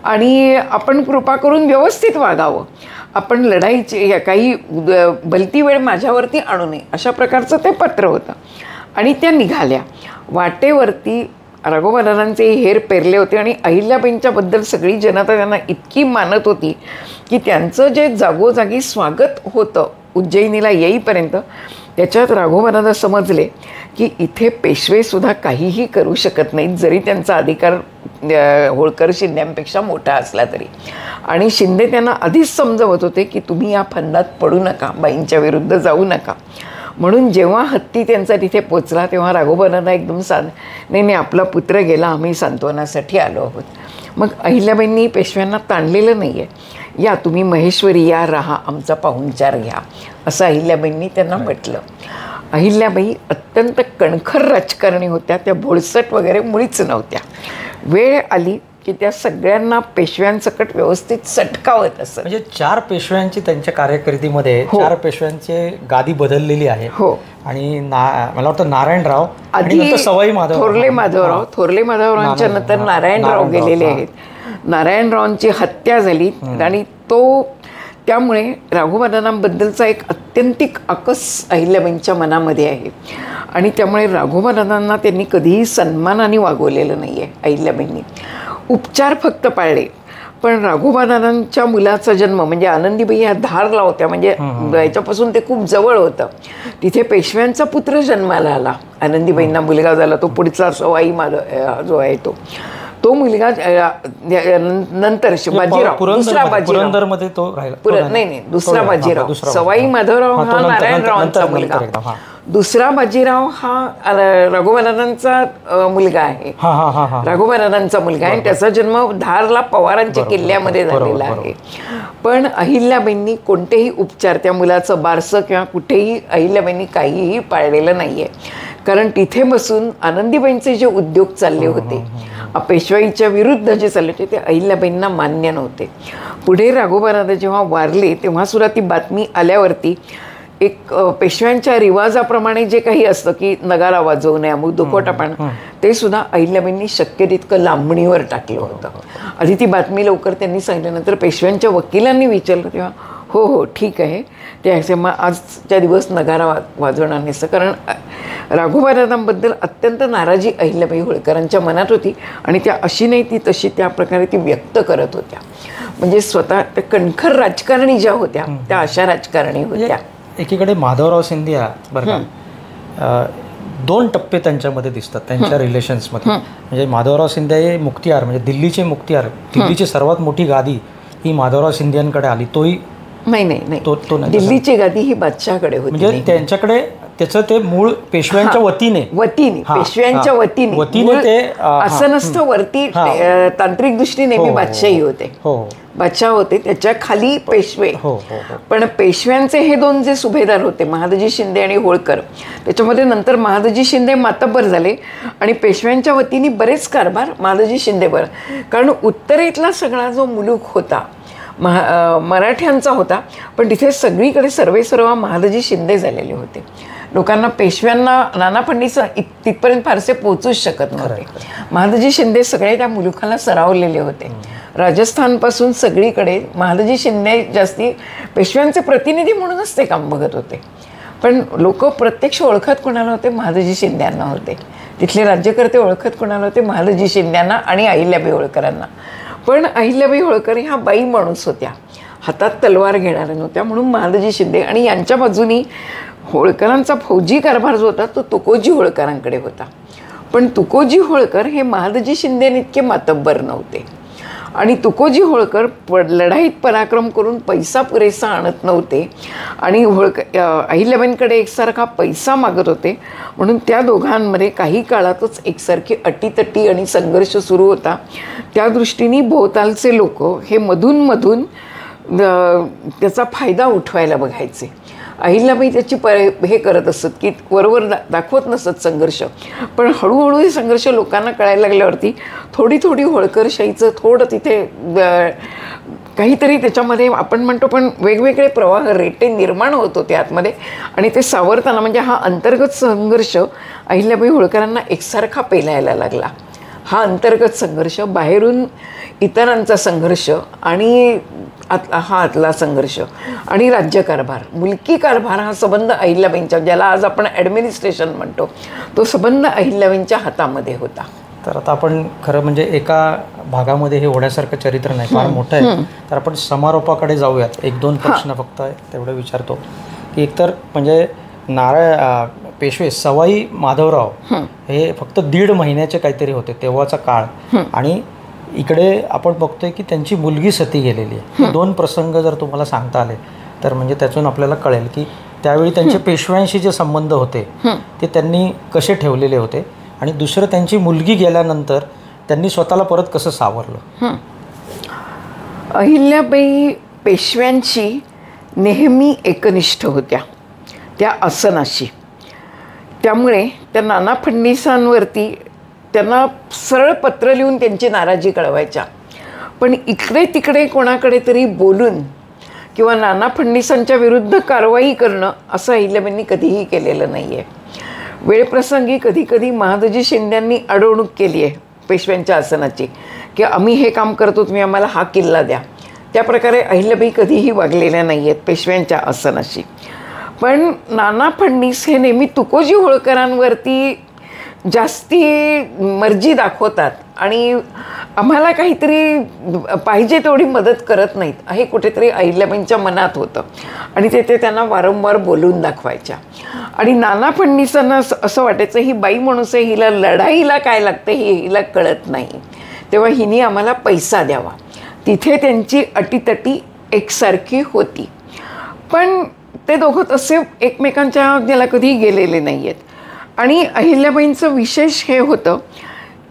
आणि आपण कृपा करून व्यवस्थित वागावं, आपण लढाईची काही भलती वेळ माझ्यावरती आणू नये, अशा प्रकारचं ते पत्र होतं. आणि त्या निघाल्या. वाटेवरती राघोबादादांचे हेर पेरले होते आणि अहिल्याबाईंच्याबद्दल सगळी जनता त्यांना इतकी मानत होती की त्यांचं जे जागोजागी स्वागत होतं उज्जैनीला येईपर्यंत त्याच्यात राघोबांना समजले की इथे पेशवेसुद्धा काहीही करू शकत नाहीत, जरी त्यांचा अधिकार होळकर शिंद्यांपेक्षा मोठा असला तरी. आणि शिंदे त्यांना आधीच समजवत होते की तुम्ही या फंदात पडू नका, बाईंच्या विरुद्ध जाऊ नका. म्हणून जेव्हा हत्ती त्यांचा तिथे पोचला तेव्हा राघोबांना एकदम नाही आपला पुत्र गेला, आम्ही सांत्वनासाठी आलो आहोत. मग अहिल्याबाईंनी पेशव्यांना ताणलेलं नाही आहे, या तुम्ही महेश्वरी या, राहा, आमचा पाहुणचार घ्या, असं अहिल्याबाईंनी त्यांना म्हटलं. अहिल्याबाई अत्यंत कणखर राजकारणी होत्या, त्या भोळसट वगैरे मुळीच नव्हत्या. वेळ आली की त्या सगळ्यांना पेशव्यांसकट व्यवस्थित सटकावत असत. म्हणजे 4 पेशव्यांची त्यांच्या कारकिर्दीमध्ये 4 पेशव्यांची गादी बदललेली आहे. हो. आणि मला वाटतं नारायणराव आधी सवाई माधव, थोरले माधवरावांच्या नंतर नारायणराव गेलेले आहेत. नारायणरावांची हत्या झाली आणि त्यामुळे राघोबादादांबद्दलचा एक अत्यंतिक आकस अहिल्याबाईंच्या मनामध्ये आहे. आणि त्यामुळे राघोबादादांना त्यांनी कधीही सन्मानाने वागवलेलं नाही आहे अहिल्याबाईंनी. उपचार फक्त पाळले. पण राघोबादादांच्या मुलाचा जन्म म्हणजे आनंदीबाई ह्या धारला होत्या, म्हणजे याच्यापासून ते खूप जवळ होतं. तिथे पेशव्यांचा पुत्र जन्माला आला, आनंदीबाईंना मुलगा झाला, तो पुढचा सवाई माधव जो आहे तो मुलगा नंतर बाजीराव, दुसरा बाजीराव, नाही दुसरा बाजीराव, सवाई माधवराव हा नारायणरावांचा मुलगा, दुसरा बाजीराव हा रघुवंशांचा मुलगा आहे, रघुवंशांचा मुलगा आहे. त्याचा जन्म धारला पवारांच्या किल्ल्यामध्ये झालेला आहे. पण अहिल्याबाईंनी कोणतेही उपचार, त्या मुलाचं बारसं किंवा कुठेही अहिल्याबाईंनी काहीही पाळलेलं नाही आहे. कारण तिथे बसून आनंदीबाईंचे जे उद्योग चालले होते, पेशवाईच्या विरुद्ध जे चालले होते, ते अहिल्याबाईंना मान्य नव्हते. पुढे राघोबादादा जेव्हा वारले तेव्हा सुद्धा ती बातमी आल्यावरती एक पेशव्यांच्या रिवाजाप्रमाणे जे काही असतं की नगारा वाजवू नये, अमुक दुखोटापण, ते सुद्धा अहिल्याबाईंनी शक्य तितकं लांबणीवर टाकलं होतं. आधी ती बातमी लवकर त्यांनी सांगितल्यानंतर पेशव्यांच्या वकिलांनी विचारलं तेव्हा हो ठीक आहे, ते मग आजच्या दिवस नगारा वाजवणार नसतं. कारण राघोबादादांबद्दल अत्यंत नाराजी अहिल्याबाई होळकरांच्या मनात होती आणि त्या अशी नाही ती तशी त्या प्रकारे ती व्यक्त करत होत्या. म्हणजे स्वतः त्या कणखर राजकारणी ज्या होत्या त्या अशा राजकारणी होत्या. एकीकडे माधवराव सिंधिया बरं का, 2 टप्पे त्यांच्यामध्ये दिसतात त्यांच्या रिलेशन्समध्ये. म्हणजे माधवराव सिंधिया हे मुक्तियार, म्हणजे दिल्लीचे मुक्तियार, दिल्लीची सर्वात मोठी गादी ही माधवराव सिंधियांकडे आली. तोही नाही दिल्लीची गादी ही बादशहाकडे होती. म्हणजे त्यांच्याकडे त्याचं ते मूळ पेशव्यांच्या वतीने पेशव्यांच्या वतीने ते असं नसतं. वरती तांत्रिक दृष्टी नेहमी बादशाही होते, बादशाह होते, त्याच्या खाली पेशवे. पण पेशव्यांचे हे 2 जे सुभेदार होते, महादजी शिंदे आणि होळकर, त्याच्यामध्ये नंतर महादजी शिंदे मातब्बर झाले आणि पेशव्यांच्या वतीने बरेच कारभार महादजी शिंदेवर. कारण उत्तरेतला सगळा जो मुलूक होता मराठ्यांचा होता, पण तिथे सगळीकडे सर्वेसर्वा महादजी शिंदे झालेले होते. लोकांना पेशव्यांना नाना फडणीस तिथपर्यंत फारसे पोचूच शकत नव्हते. महादजी शिंदे सगळे त्या मुलुखाला सरावलेले होते. राजस्थानपासून सगळीकडे महादजी शिंदे जास्ती पेशव्यांचे प्रतिनिधी म्हणूनच ते काम बघत होते. पण लोक प्रत्यक्ष ओळखत कोणाला होते? महादजी शिंद्यांना होते. तिथले राज्यकर्ते ओळखत कोणाला होते? महादजी शिंद्यांना आणि अहिल्याबाई होळकरांना. पण अहिल्याबाई होळकर ह्या बाई माणूस होत्या, हातात तलवार घेणाऱ्या नव्हत्या. म्हणून महादजी शिंदे आणि यांच्या बाजूनी होळकरांचा फौजी कारभार जो होता तो तुकोजी होळकरांकडे होता. पण तुकोजी होळकर हे महादजी शिंदेइतके मातब्बर नव्हते. आणि तुकोजी होळकर लढाईत पराक्रम करून पैसा पुरेसा आणत नव्हते आणि अहिल्याबाईंकडे एकसारखा पैसा मागत होते. म्हणून त्या दोघांमध्ये काही काळातच एकसारखी अटीतटी आणि संघर्ष सुरू होता. त्या दृष्टीने भोवतालचे लोक हे मधून त्याचा फायदा उठवायला बघायचे. अहिल्याबाई त्याची हे करत असत की वरवर दाखवत नसत संघर्ष. पण हळूहळू हे संघर्ष लोकांना कळायला लागल्यावरती थोडी होळकरशाहीचं थोडं तिथे काहीतरी त्याच्यामध्ये आपण म्हणतो, पण वेगवेगळे प्रवाह रेटे निर्माण होत होते आतमध्ये. आणि ते सावरताना म्हणजे हा अंतर्गत संघर्ष अहिल्याबाई होळकरांना एकसारखा पेलायला लागला. हा अंतर्गत संघर्ष, बाहेरून इतरांचा संघर्ष आणि हा आतला संघर्ष आणि राज्यकारभार, मुलकी कारभार, हा संबंध अहिल्याबाईंच्या, ज्याला आज आपण ॲडमिनिस्ट्रेशन म्हणतो, तो संबंध अहिल्याबाईंच्या हातामध्ये होता. तर आता आपण खरं म्हणजे एका भागामध्ये हे होण्यासारखं चरित्र नाही, फार मोठं आहे. तर आपण समारोपाकडे जाऊयात. 1-2 प्रश्न फक्त तेवढं विचारतो की एकतर म्हणजे पेशवे सवाई माधवराव हे फक्त 1.5 महिन्याचे काहीतरी होते तेव्हाचा काळ, आणि इकडे आपण बघतोय की त्यांची मुलगी सती गेलेली आहे. 2 प्रसंग जर तुम्हाला सांगता आले तर म्हणजे त्यातून आपल्याला कळेल की त्यावेळी त्यांचे पेशव्यांशी जे संबंध होते ते त्यांनी कसे ठेवलेले होते, आणि दुसरं त्यांची मुलगी गेल्यानंतर त्यांनी स्वतःला परत कसं सावरलं. अहिल्याबाई पेशव्यांशी नेहमी एकनिष्ठ होत्या, त्या आसनाशी. त्यामुळे त्या नाना फडणवीसांवरती त्यांना सरळ पत्र लिहून त्यांची नाराजी कळवायच्या. पण इकडे तिकडे कोणाकडे तरी बोलून किंवा नाना फडणवीसांच्या विरुद्ध कारवाई करणं असं अहिल्याबाईंनी कधीही केलेलं नाही आहे. वेळप्रसंगी कधीकधी महादजी शिंद्यांनी अडवणूक केली आहे पेशव्यांच्या आसनाची, की आम्ही हे काम करतो, तुम्ही आम्हाला हा किल्ला द्या. त्या प्रकारे अहिल्याबाई कधीही वागलेल्या नाही आहेत पेशव्यांच्या आसनाशी. पण नाना फडणवीस हे नेहमी तुकोजी होळकरांवरती जास्ती मर्जी दाखवतात आणि आम्हाला काहीतरी पाहिजे तेवढी मदत करत नाहीत, हे कुठेतरी अहिल्याबाईंच्या मनात होतं आणि ते त्यांना वारंवार बोलून दाखवायच्या. आणि नाना फडणवीसांना असं वाटायचं ही बाई माणूस आहे, हिला लढाईला काय लागतं हे हिला कळत नाही, तेव्हा हिने आम्हाला पैसा द्यावा. तिथे त्यांची अटीतटी एकसारखी होती. पण ते दोघं तसे एकमेकांच्या त्याला कधी गेलेले नाही आहेत. आणि अहिल्याबाईंचं विशेष हे होतं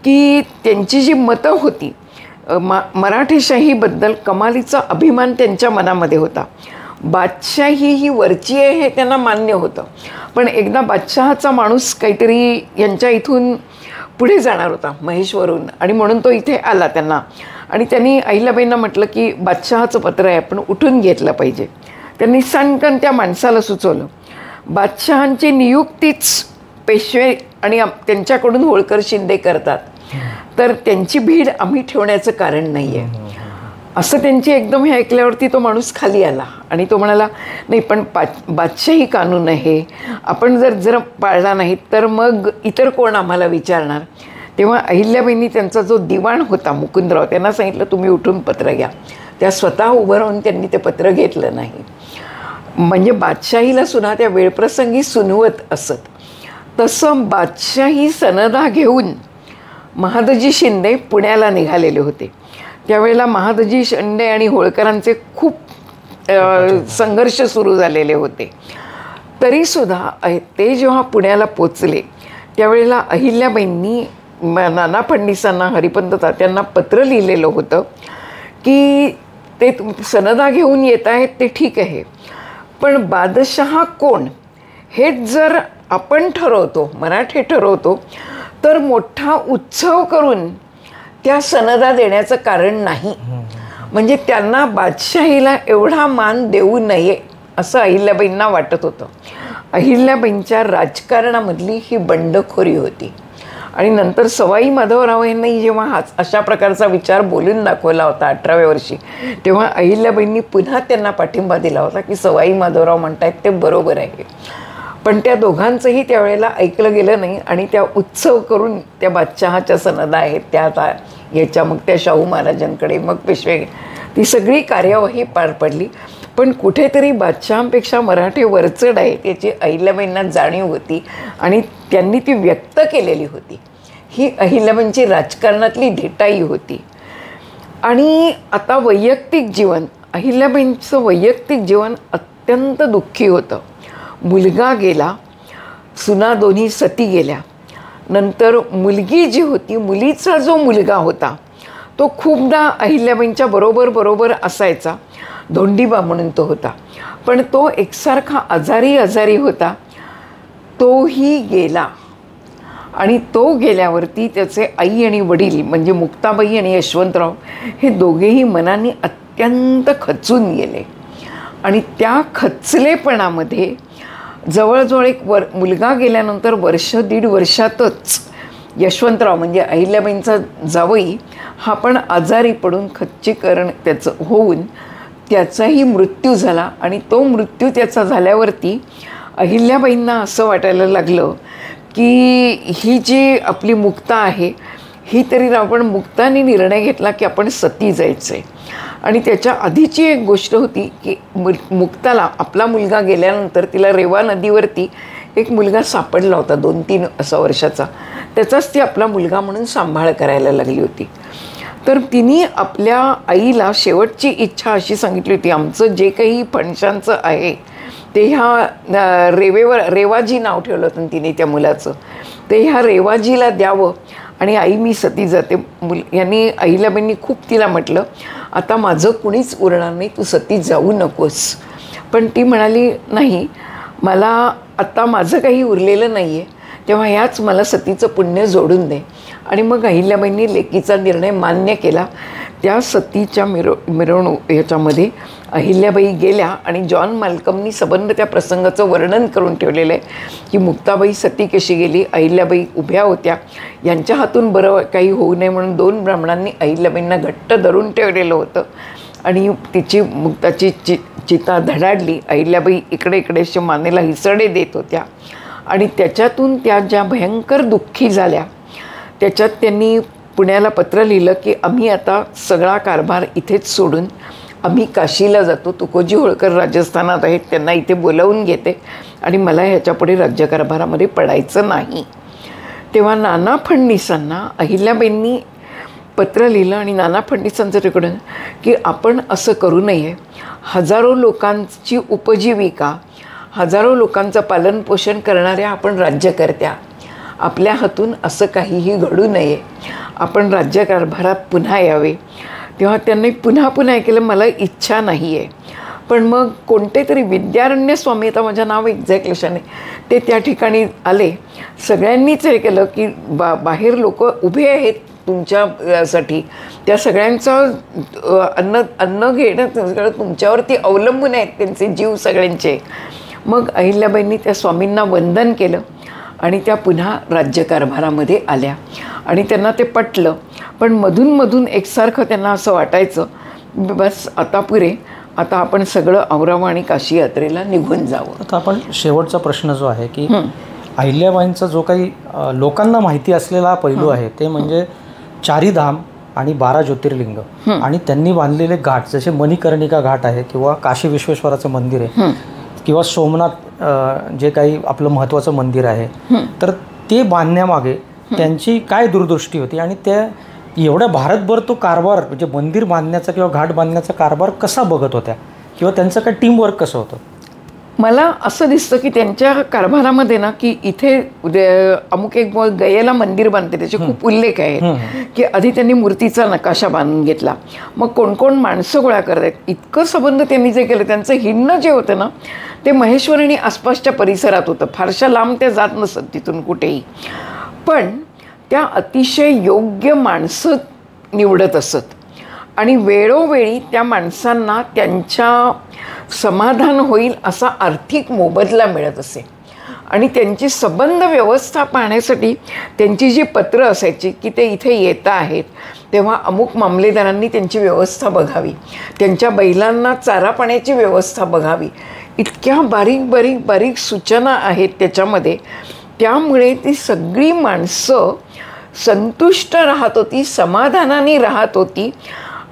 की त्यांची जी मतं होती मराठेशाहीबद्दल कमालीचा अभिमान त्यांच्या मनामध्ये होता. बादशाही ही वरची आहे हे त्यांना मान्य होतं, पण एकदा बादशहाचा माणूस काहीतरी यांच्या इथून पुढे जाणार होता महेशवरून, आणि म्हणून तो इथे आला त्यांना, आणि त्यांनी अहिल्याबाईंना म्हटलं की बादशहाचं पत्र आहे, आपण उठून घेतलं पाहिजे. त्यांनी सणकन त्या माणसाला सुचवलं. बादशहांची नियुक्तीच पेशवे आणि त्यांच्याकडून होळकर शिंदे करतात, तर त्यांची भीड आम्ही ठेवण्याचं कारण नाही आहे असं त्यांची एकदम हे ऐकल्यावरती तो माणूस खाली आला आणि तो म्हणाला नाही, पण बादशाही कानून आहे, आपण जर पाळला नाही तर मग इतर कोण आम्हाला विचारणार. तेव्हा अहिल्याबाईंनी त्यांचा जो दिवाण होता मुकुंदराव त्यांना सांगितलं तुम्ही उठून पत्र घ्या. त्या स्वतः उभं राहून त्यांनी ते पत्र घेतलं नाही. म्हणजे बादशाहीला सुद्धा त्या वेळप्रसंगी सुनवत असत. तसं बादशाही सनदा घेऊन महादजी शिंदे पुण्याला निघालेले होते. त्यावेळेला महादजी शिंदे आणि होळकरांचे खूप संघर्ष सुरू झालेले होते. तरीसुद्धा ते जेव्हा पुण्याला पोचले त्यावेळेला अहिल्याबाईंनी नाना फडणवीसांना हरिपंत तात्यांना पत्र लिहिलेलं होतं की ते सनदा घेऊन येत आहेत ते ठीक आहे, पण बादशहा कोण हेच जर आपण ठरवतो, मराठे ठरवतो, तर मोठा उत्सव करून त्या सनदा देण्याचं कारण नाही. म्हणजे त्यांना बादशाहीला एवढा मान देऊ नये असं अहिल्याबाईंना वाटत होतं. अहिल्याबाईंच्या राजकारणामधली ही बंडखोरी होती. आणि नंतर सवाई माधवराव यांनी जेव्हा अशा प्रकारचा विचार बोलून दाखवला होता 18व्या वर्षी, तेव्हा अहिल्याबाईंनी पुन्हा त्यांना पाठिंबा दिला होता की सवाई माधवराव म्हणतायत ते बरोबर आहे. पण त्या दोघांचंही त्यावेळेला ऐकलं गेलं नाही आणि त्या उत्सव करून त्या बादशहाच्या सनदा आहेत त्या आता याच्या मग त्या शाहू महाराजांकडे मग पेशवे ती सगळी कार्यवाही पार पडली. पण कुठेतरी बादशहांपेक्षा मराठे वरचढ आहेत याची अहिल्याबाईंना जाणीव होती आणि त्यांनी ती व्यक्त केलेली होती. ही अहिल्याबाईंची राजकारणातली धिटाई होती. आणि आता वैयक्तिक जीवन, अहिल्याबाईंचं वैयक्तिक जीवन अत्यंत दुःखी होतं. मुलगा गेला, सुना दोन्ही सती गेल्या, नंतर मुलगी जी होती, मुलीचा जो मुलगा होता तो खूपदा अहिल्याबाईंच्या बरोबर असायचा. धोंडीबा म्हणून तो होता, पण तो एकसारखा आजारी होता. तोही गेला आणि तो गेल्यावरती त्याचे आई आणि वडील म्हणजे मुक्ताबाई आणि यशवंतराव हे दोघेही मनाने अत्यंत खचून गेले. आणि त्या खचलेपणामध्ये जवळजवळ एक मुलगा गेल्यानंतर 1.5 वर्षातच यशवंतराव म्हणजे अहिल्याबाईंचा जावई हा पण आजारी पडून खच्चीकरण त्याचं होऊन त्याचाही मृत्यू झाला. आणि तो मृत्यू त्याचा झाल्यावरती अहिल्याबाईंना असं वाटायला लागलं की ही जी आपली मुक्ता आहे ही तरी आपण मुक्ताने निर्णय घेतला की आपण सती जायचं आहे. आणि त्याच्या आधीची एक गोष्ट होती की मुक्ताला आपला मुलगा गेल्यानंतर तिला रेवा नदीवरती एक मुलगा सापडला होता 2-3 असा वर्षाचा. त्याचाच ती आपला मुलगा म्हणून सांभाळ करायला लागली होती. तर तिने आपल्या आईला शेवटची इच्छा अशी सांगितली होती, आमचं जे काही फणशांचं आहे ते ह्या रेवाजी नाव ठेवलं होतं तिने त्या मुलाचं, ते ह्या रेवाजीला द्यावं आणि आई मी सती जाते. यांनी अहिल्याबाईंनी खूप तिला म्हटलं, आता माझं कुणीच उरणार नाही, तू सती जाऊ नकोस. पण ती म्हणाली नाही, मला आत्ता माझं काही उरलेलं नाही आहे, तेव्हा ह्याच मला सतीचं पुण्य जोडून दे. आणि मग अहिल्याबाईंनी लेकीचा निर्णय मान्य केला. त्या सतीच्या मिरवणूक ह्याच्यामध्ये अहिल्याबाई गेल्या आणि जॉन माल्कमनी सबंध त्या प्रसंगाचं वर्णन करून ठेवलेलं आहे की मुक्ताबाई सती कशी गेली, अहिल्याबाई उभ्या होत्या, यांच्या हातून बरं काही होऊ नये म्हणून 2 ब्राह्मणांनी अहिल्याबाईंना घट्ट धरून ठेवलेलं होतं आणि तिची मुक्ताची चिता धडाडली. अहिल्याबाई इकडे इकडे असे मानेला हिसडे देत होत्या आणि त्याच्यातून त्या ज्या भयंकर दुःखी झाल्या, त्याच्यात त्यांनी पुण्याला पत्र लिहिलं की आम्ही आता सगळा कारभार इथेच सोडून आम्ही काशीला जातो, तुकोजी होळकर राजस्थानात आहेत, त्यांना इथे बोलावून घेते आणि मला ह्याच्यापुढे राज्यकारभारामध्ये पडायचं नाही. तेव्हा नाना फडणीसांना अहिल्याबाईंनी पत्र लिहिलं आणि नाना फडणीसांचं तिकडून की आपण असं करू नये, हजारो लोकांची उपजीविका, हजारो लोकांचं पालनपोषण करणाऱ्या आपण राज्यकर्त्या, आपल्या हातून असं काहीही घडू नये, आपण राज्यकारभारात पुन्हा यावे. तेव्हा त्यांनी पुन्हा केलं, मला इच्छा नाही आहे. पण मग कोणते तरी विद्यारण्य स्वामी, आता माझं नाव एक्झॅक्ट लक्षात नाही, ते त्या ठिकाणी आले. सगळ्यांनीच हे केलं की बाहेर लोक उभे आहेत तुमच्यासाठी, त्या सगळ्यांचं अन्न घेणं सगळं तुमच्यावरती अवलंबून आहेत, त्यांचे जीव सगळ्यांचे. मग अहिल्याबाईंनी त्या स्वामींना वंदन केलं आणि त्या पुन्हा राज्यकारभारामध्ये आल्या आणि त्यांना ते पटलं. पण मधून एकसारखं त्यांना असं वाटायचं बस आता पुरे, आता आपण सगळं आवरावं आणि काशी यात्रेला निघून जावं. आता आपण शेवटचा प्रश्न जो आहे की अहिल्याबाईंचा जो काही लोकांना माहिती असलेला पैलू आहे ते म्हणजे 4 धाम आणि 12 ज्योतिर्लिंग आणि त्यांनी बांधलेले घाट, जसे मणिकर्णिका घाट आहे किंवा काशी विश्वेश्वराचं मंदिर आहे किंवा सोमनाथ जे काही आपलं महत्त्वाचं मंदिर आहे, तर ते बांधण्यामागे त्यांची काय दूरदृष्टी होती आणि त्या एवढ्या भारतभर तो कारभार म्हणजे मंदिर बांधण्याचा किंवा घाट बांधण्याचा कारभार कसा बघत होत्या किंवा त्यांचं काय टीमवर्क कसं होतं? मला असं दिसतं की त्यांच्या कारभारामध्ये ना की इथे अमुक एक गयेला मंदिर बांधते त्याचे खूप उल्लेख आहेत की आधी त्यांनी मूर्तीचा नकाशा बांधून घेतला, मग कोण माणसं गोळा करतात, इतकं संबंध त्यांनी जे केलं. त्यांचं हिंडणं जे होतं ना ते महेश्वर आणि आसपासच्या परिसरात होतं, फारशा लांब त्या जात नसत तिथून कुठेही. पण त्या अतिशय योग्य माणसं निवडत असत आणि वेळोवेळी त्या माणसांना त्यांच्या समाधान होईल असा आर्थिक मोबदला मिळत असे. आणि त्यांची संबंध व्यवस्था पाहण्यासाठी त्यांची जी पत्र असायची की ते इथे येत आहेत तेव्हा अमुक मामलेदारांनी त्यांची व्यवस्था बघावी, त्यांच्या बैलांना चारा पाण्याची व्यवस्था बघावी, इतक्या बारीक सूचना आहेत त्याच्यामध्ये. त्यामुळे ती सगळी माणसं संतुष्ट राहत होती, समाधानाने राहत होती.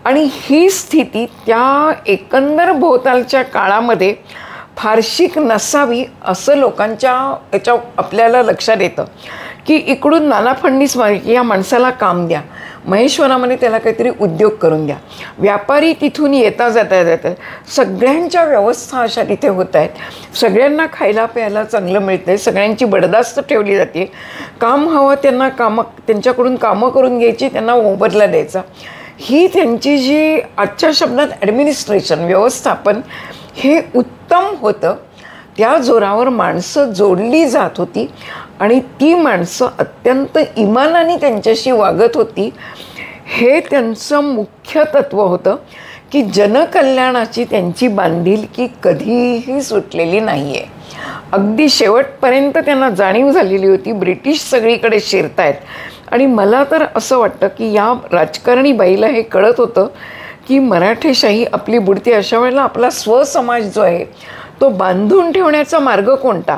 आणि ही स्थिती त्या एकंदर भोवतालच्या काळामध्ये फारशी नसावी असं लोकांच्या याच्या आपल्याला लक्षात येतं की इकडून नाना फडणीस की या माणसाला काम द्या, महेश्वरामध्ये त्याला काहीतरी उद्योग करून द्या, व्यापारी तिथून येता जाता सगळ्यांच्या व्यवस्था अशा तिथे होत आहेत, सगळ्यांना खायला प्यायला चांगलं मिळतं आहे, सगळ्यांची बडदास्त ठेवली जाते, काम हवं त्यांना त्यांच्याकडून कामं करून घ्यायची, त्यांना मोबदला द्यायचा. ही त्यांची जी आजच्या शब्दात ॲडमिनिस्ट्रेशन व्यवस्थापन हे उत्तम होतं. त्या जोरावर माणसं जोडली जात होती आणि ती माणसं अत्यंत इमानाने त्यांच्याशी वागत होती. हे त्यांचं मुख्य तत्त्व होतं की जनकल्याणाची त्यांची बांधिलकी कधीही सुटलेली नाही आहे. अगदी शेवटपर्यंत त्यांना जाणीव झालेली होती ब्रिटिश सगळीकडे शिरतायत. आणि मला तर असं वाटतं की या राजकारणी बाईला हे कळत होतं की मराठेशाही आपली बुडते, अशा वेळेला आपला स्वसमाज जो आहे तो बांधून ठेवण्याचा मार्ग कोणता,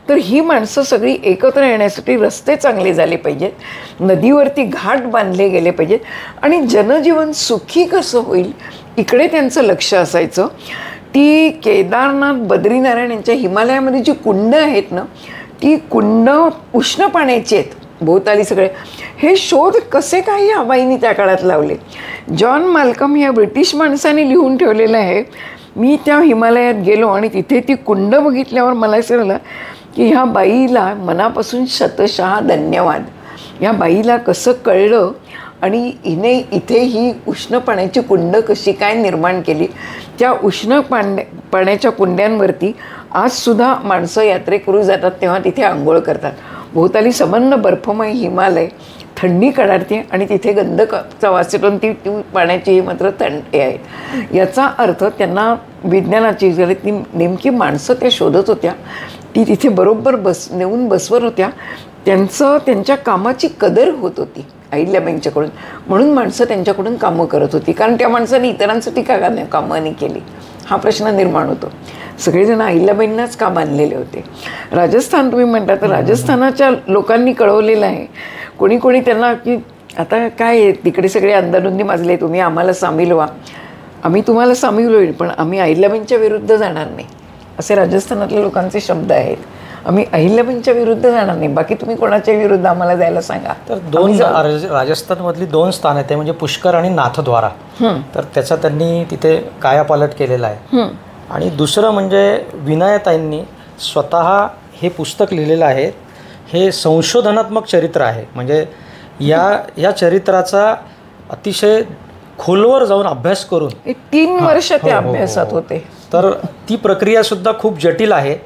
तर ही माणसं सगळी एकत्र येण्यासाठी रस्ते चांगले झाले पाहिजेत, नदीवरती घाट बांधले गेले पाहिजेत आणि जनजीवन सुखी कसं होईल इकडे त्यांचं लक्ष असायचं. ती केदारनाथ, बद्रीनारायण यांच्या हिमालयामध्ये जी कुंड आहेत ना, ती कुंड उष्ण पाण्याची आहेत भोवताली सगळे. हे शोध कसे काही ह्या बाईंनी त्या काळात लावले. जॉन माल्कम ह्या ब्रिटिश माणसाने लिहून ठेवलेलं आहे. मी त्या हिमालयात गेलो आणि तिथे ती कुंड बघितल्यावर मला असं झालं की ह्या बाईला मनापासून शतशः धन्यवाद. ह्या बाईला कसं कळलं आणि हिने इथे ही उष्ण पाण्याची कुंड कशी काय निर्माण केली. त्या उष्ण पाण्याच्या कुंड्यांवरती आजसुद्धा माणसं यात्रेकरू जातात तेव्हा तिथे आंघोळ करतात. भोवताली सबंध बर्फमय हिमालय, थंडी कडाडते आणि तिथे गंधकाचा वास येतो. ती पाण्याची मात्र थंडी आहे. याचा अर्थ त्यांना विज्ञानाची ती नेमकी माणसं त्या शोधत होत्या, ती तिथे बरोबर नेऊन बसवत होत्या. त्यांच्या कामाची कदर होत होती अहिल्याबाईंच्याकडून, म्हणून माणसं त्यांच्याकडून कामं करत होती. कारण त्या माणसाने इतरांसाठी का कामं नाही केली हा प्रश्न निर्माण होतो. सगळेजण अहिल्याबाईंनाच काम आणलेले होते. राजस्थान तुम्ही म्हणता तर राजस्थानाच्या लोकांनी कळवलेलं आहे, कोणी कोणी त्यांना की आता काय आहे तिकडे सगळे अंधाधुंदी माजले, तुम्ही आम्हाला सामील व्हा. आम्ही तुम्हाला सामील होईल पण आम्ही अहिल्याबाईंच्या विरुद्ध जाणार नाही, असे राजस्थानातल्या लोकांचे शब्द आहेत. आम्ही अहिल्याबाईंच्या विरुद्ध जाणार नाही, बाकी तुम्ही कोणाच्या विरुद्ध आम्हाला जायला सांगा. तर दोन राजस्थानमधली 2 स्थान आहेत, ते म्हणजे पुष्कर आणि नाथद्वारा. तर त्याचा त्यांनी तिथे कायापालट केलेला आहे. आणि दुसरं म्हणजे विनायताईंनी स्वतः हे पुस्तक लिहिलेलं आहे. हे संशोधनात्मक चरित्र आहे, म्हणजे या चरित्राचा अतिशय खोलवर जाऊन अभ्यास करून 3 वर्ष ते अभ्यासात होते. तर ती प्रक्रियासुद्धा खूप जटिल आहे.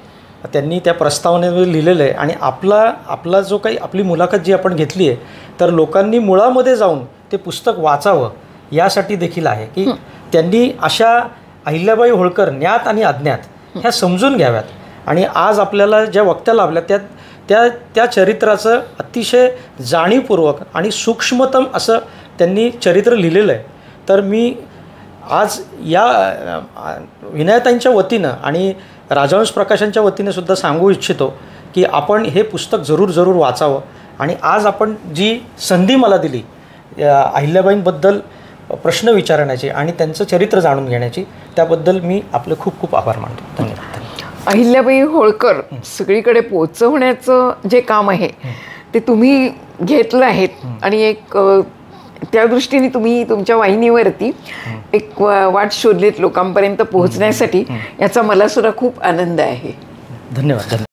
त्यांनी त्या प्रस्तावनेवर लिहिलेलं आहे. आणि आपला जो काही आपली मुलाखत जी आपण घेतली आहे, तर लोकांनी मुळामध्ये जाऊन ते पुस्तक वाचावं यासाठी देखील आहे की त्यांनी अशा अहिल्याबाई होळकर ज्ञात आणि अज्ञात ह्या समजून घ्याव्यात. आणि आज आपल्याला ज्या वक्त्या लाभल्या त्या चरित्राचं अतिशय जाणीवपूर्वक आणि सूक्ष्मतम असं त्यांनी चरित्र लिहिलेलं आहे. तर मी आज या विनायताईंच्या वतीनं आणि राजहंस प्रकाशनच्या वतीने सुद्धा सांगू इच्छितो की आपण हे पुस्तक जरूर वाचावं. आणि आज आपण जी संधी मला दिली अहिल्याबाईंबद्दल प्रश्न विचारण्याची आणि त्यांचं चरित्र जाणून घेण्याची, त्याबद्दल मी आपले खूप खूप आभार मानतो. धन्यवाद. अहिल्याबाई होळकर सगळीकडे पोचवण्याचं जे काम आहे ते तुम्ही घेतलं आहेत आणि एक त्या दृष्टीने तुम्ही तुमच्या वाहिनीवरती एक वाट शोधलीत लोकांपर्यंत पोहोचण्यासाठी. याचा मला सुद्धा खूप आनंद आहे. धन्यवाद.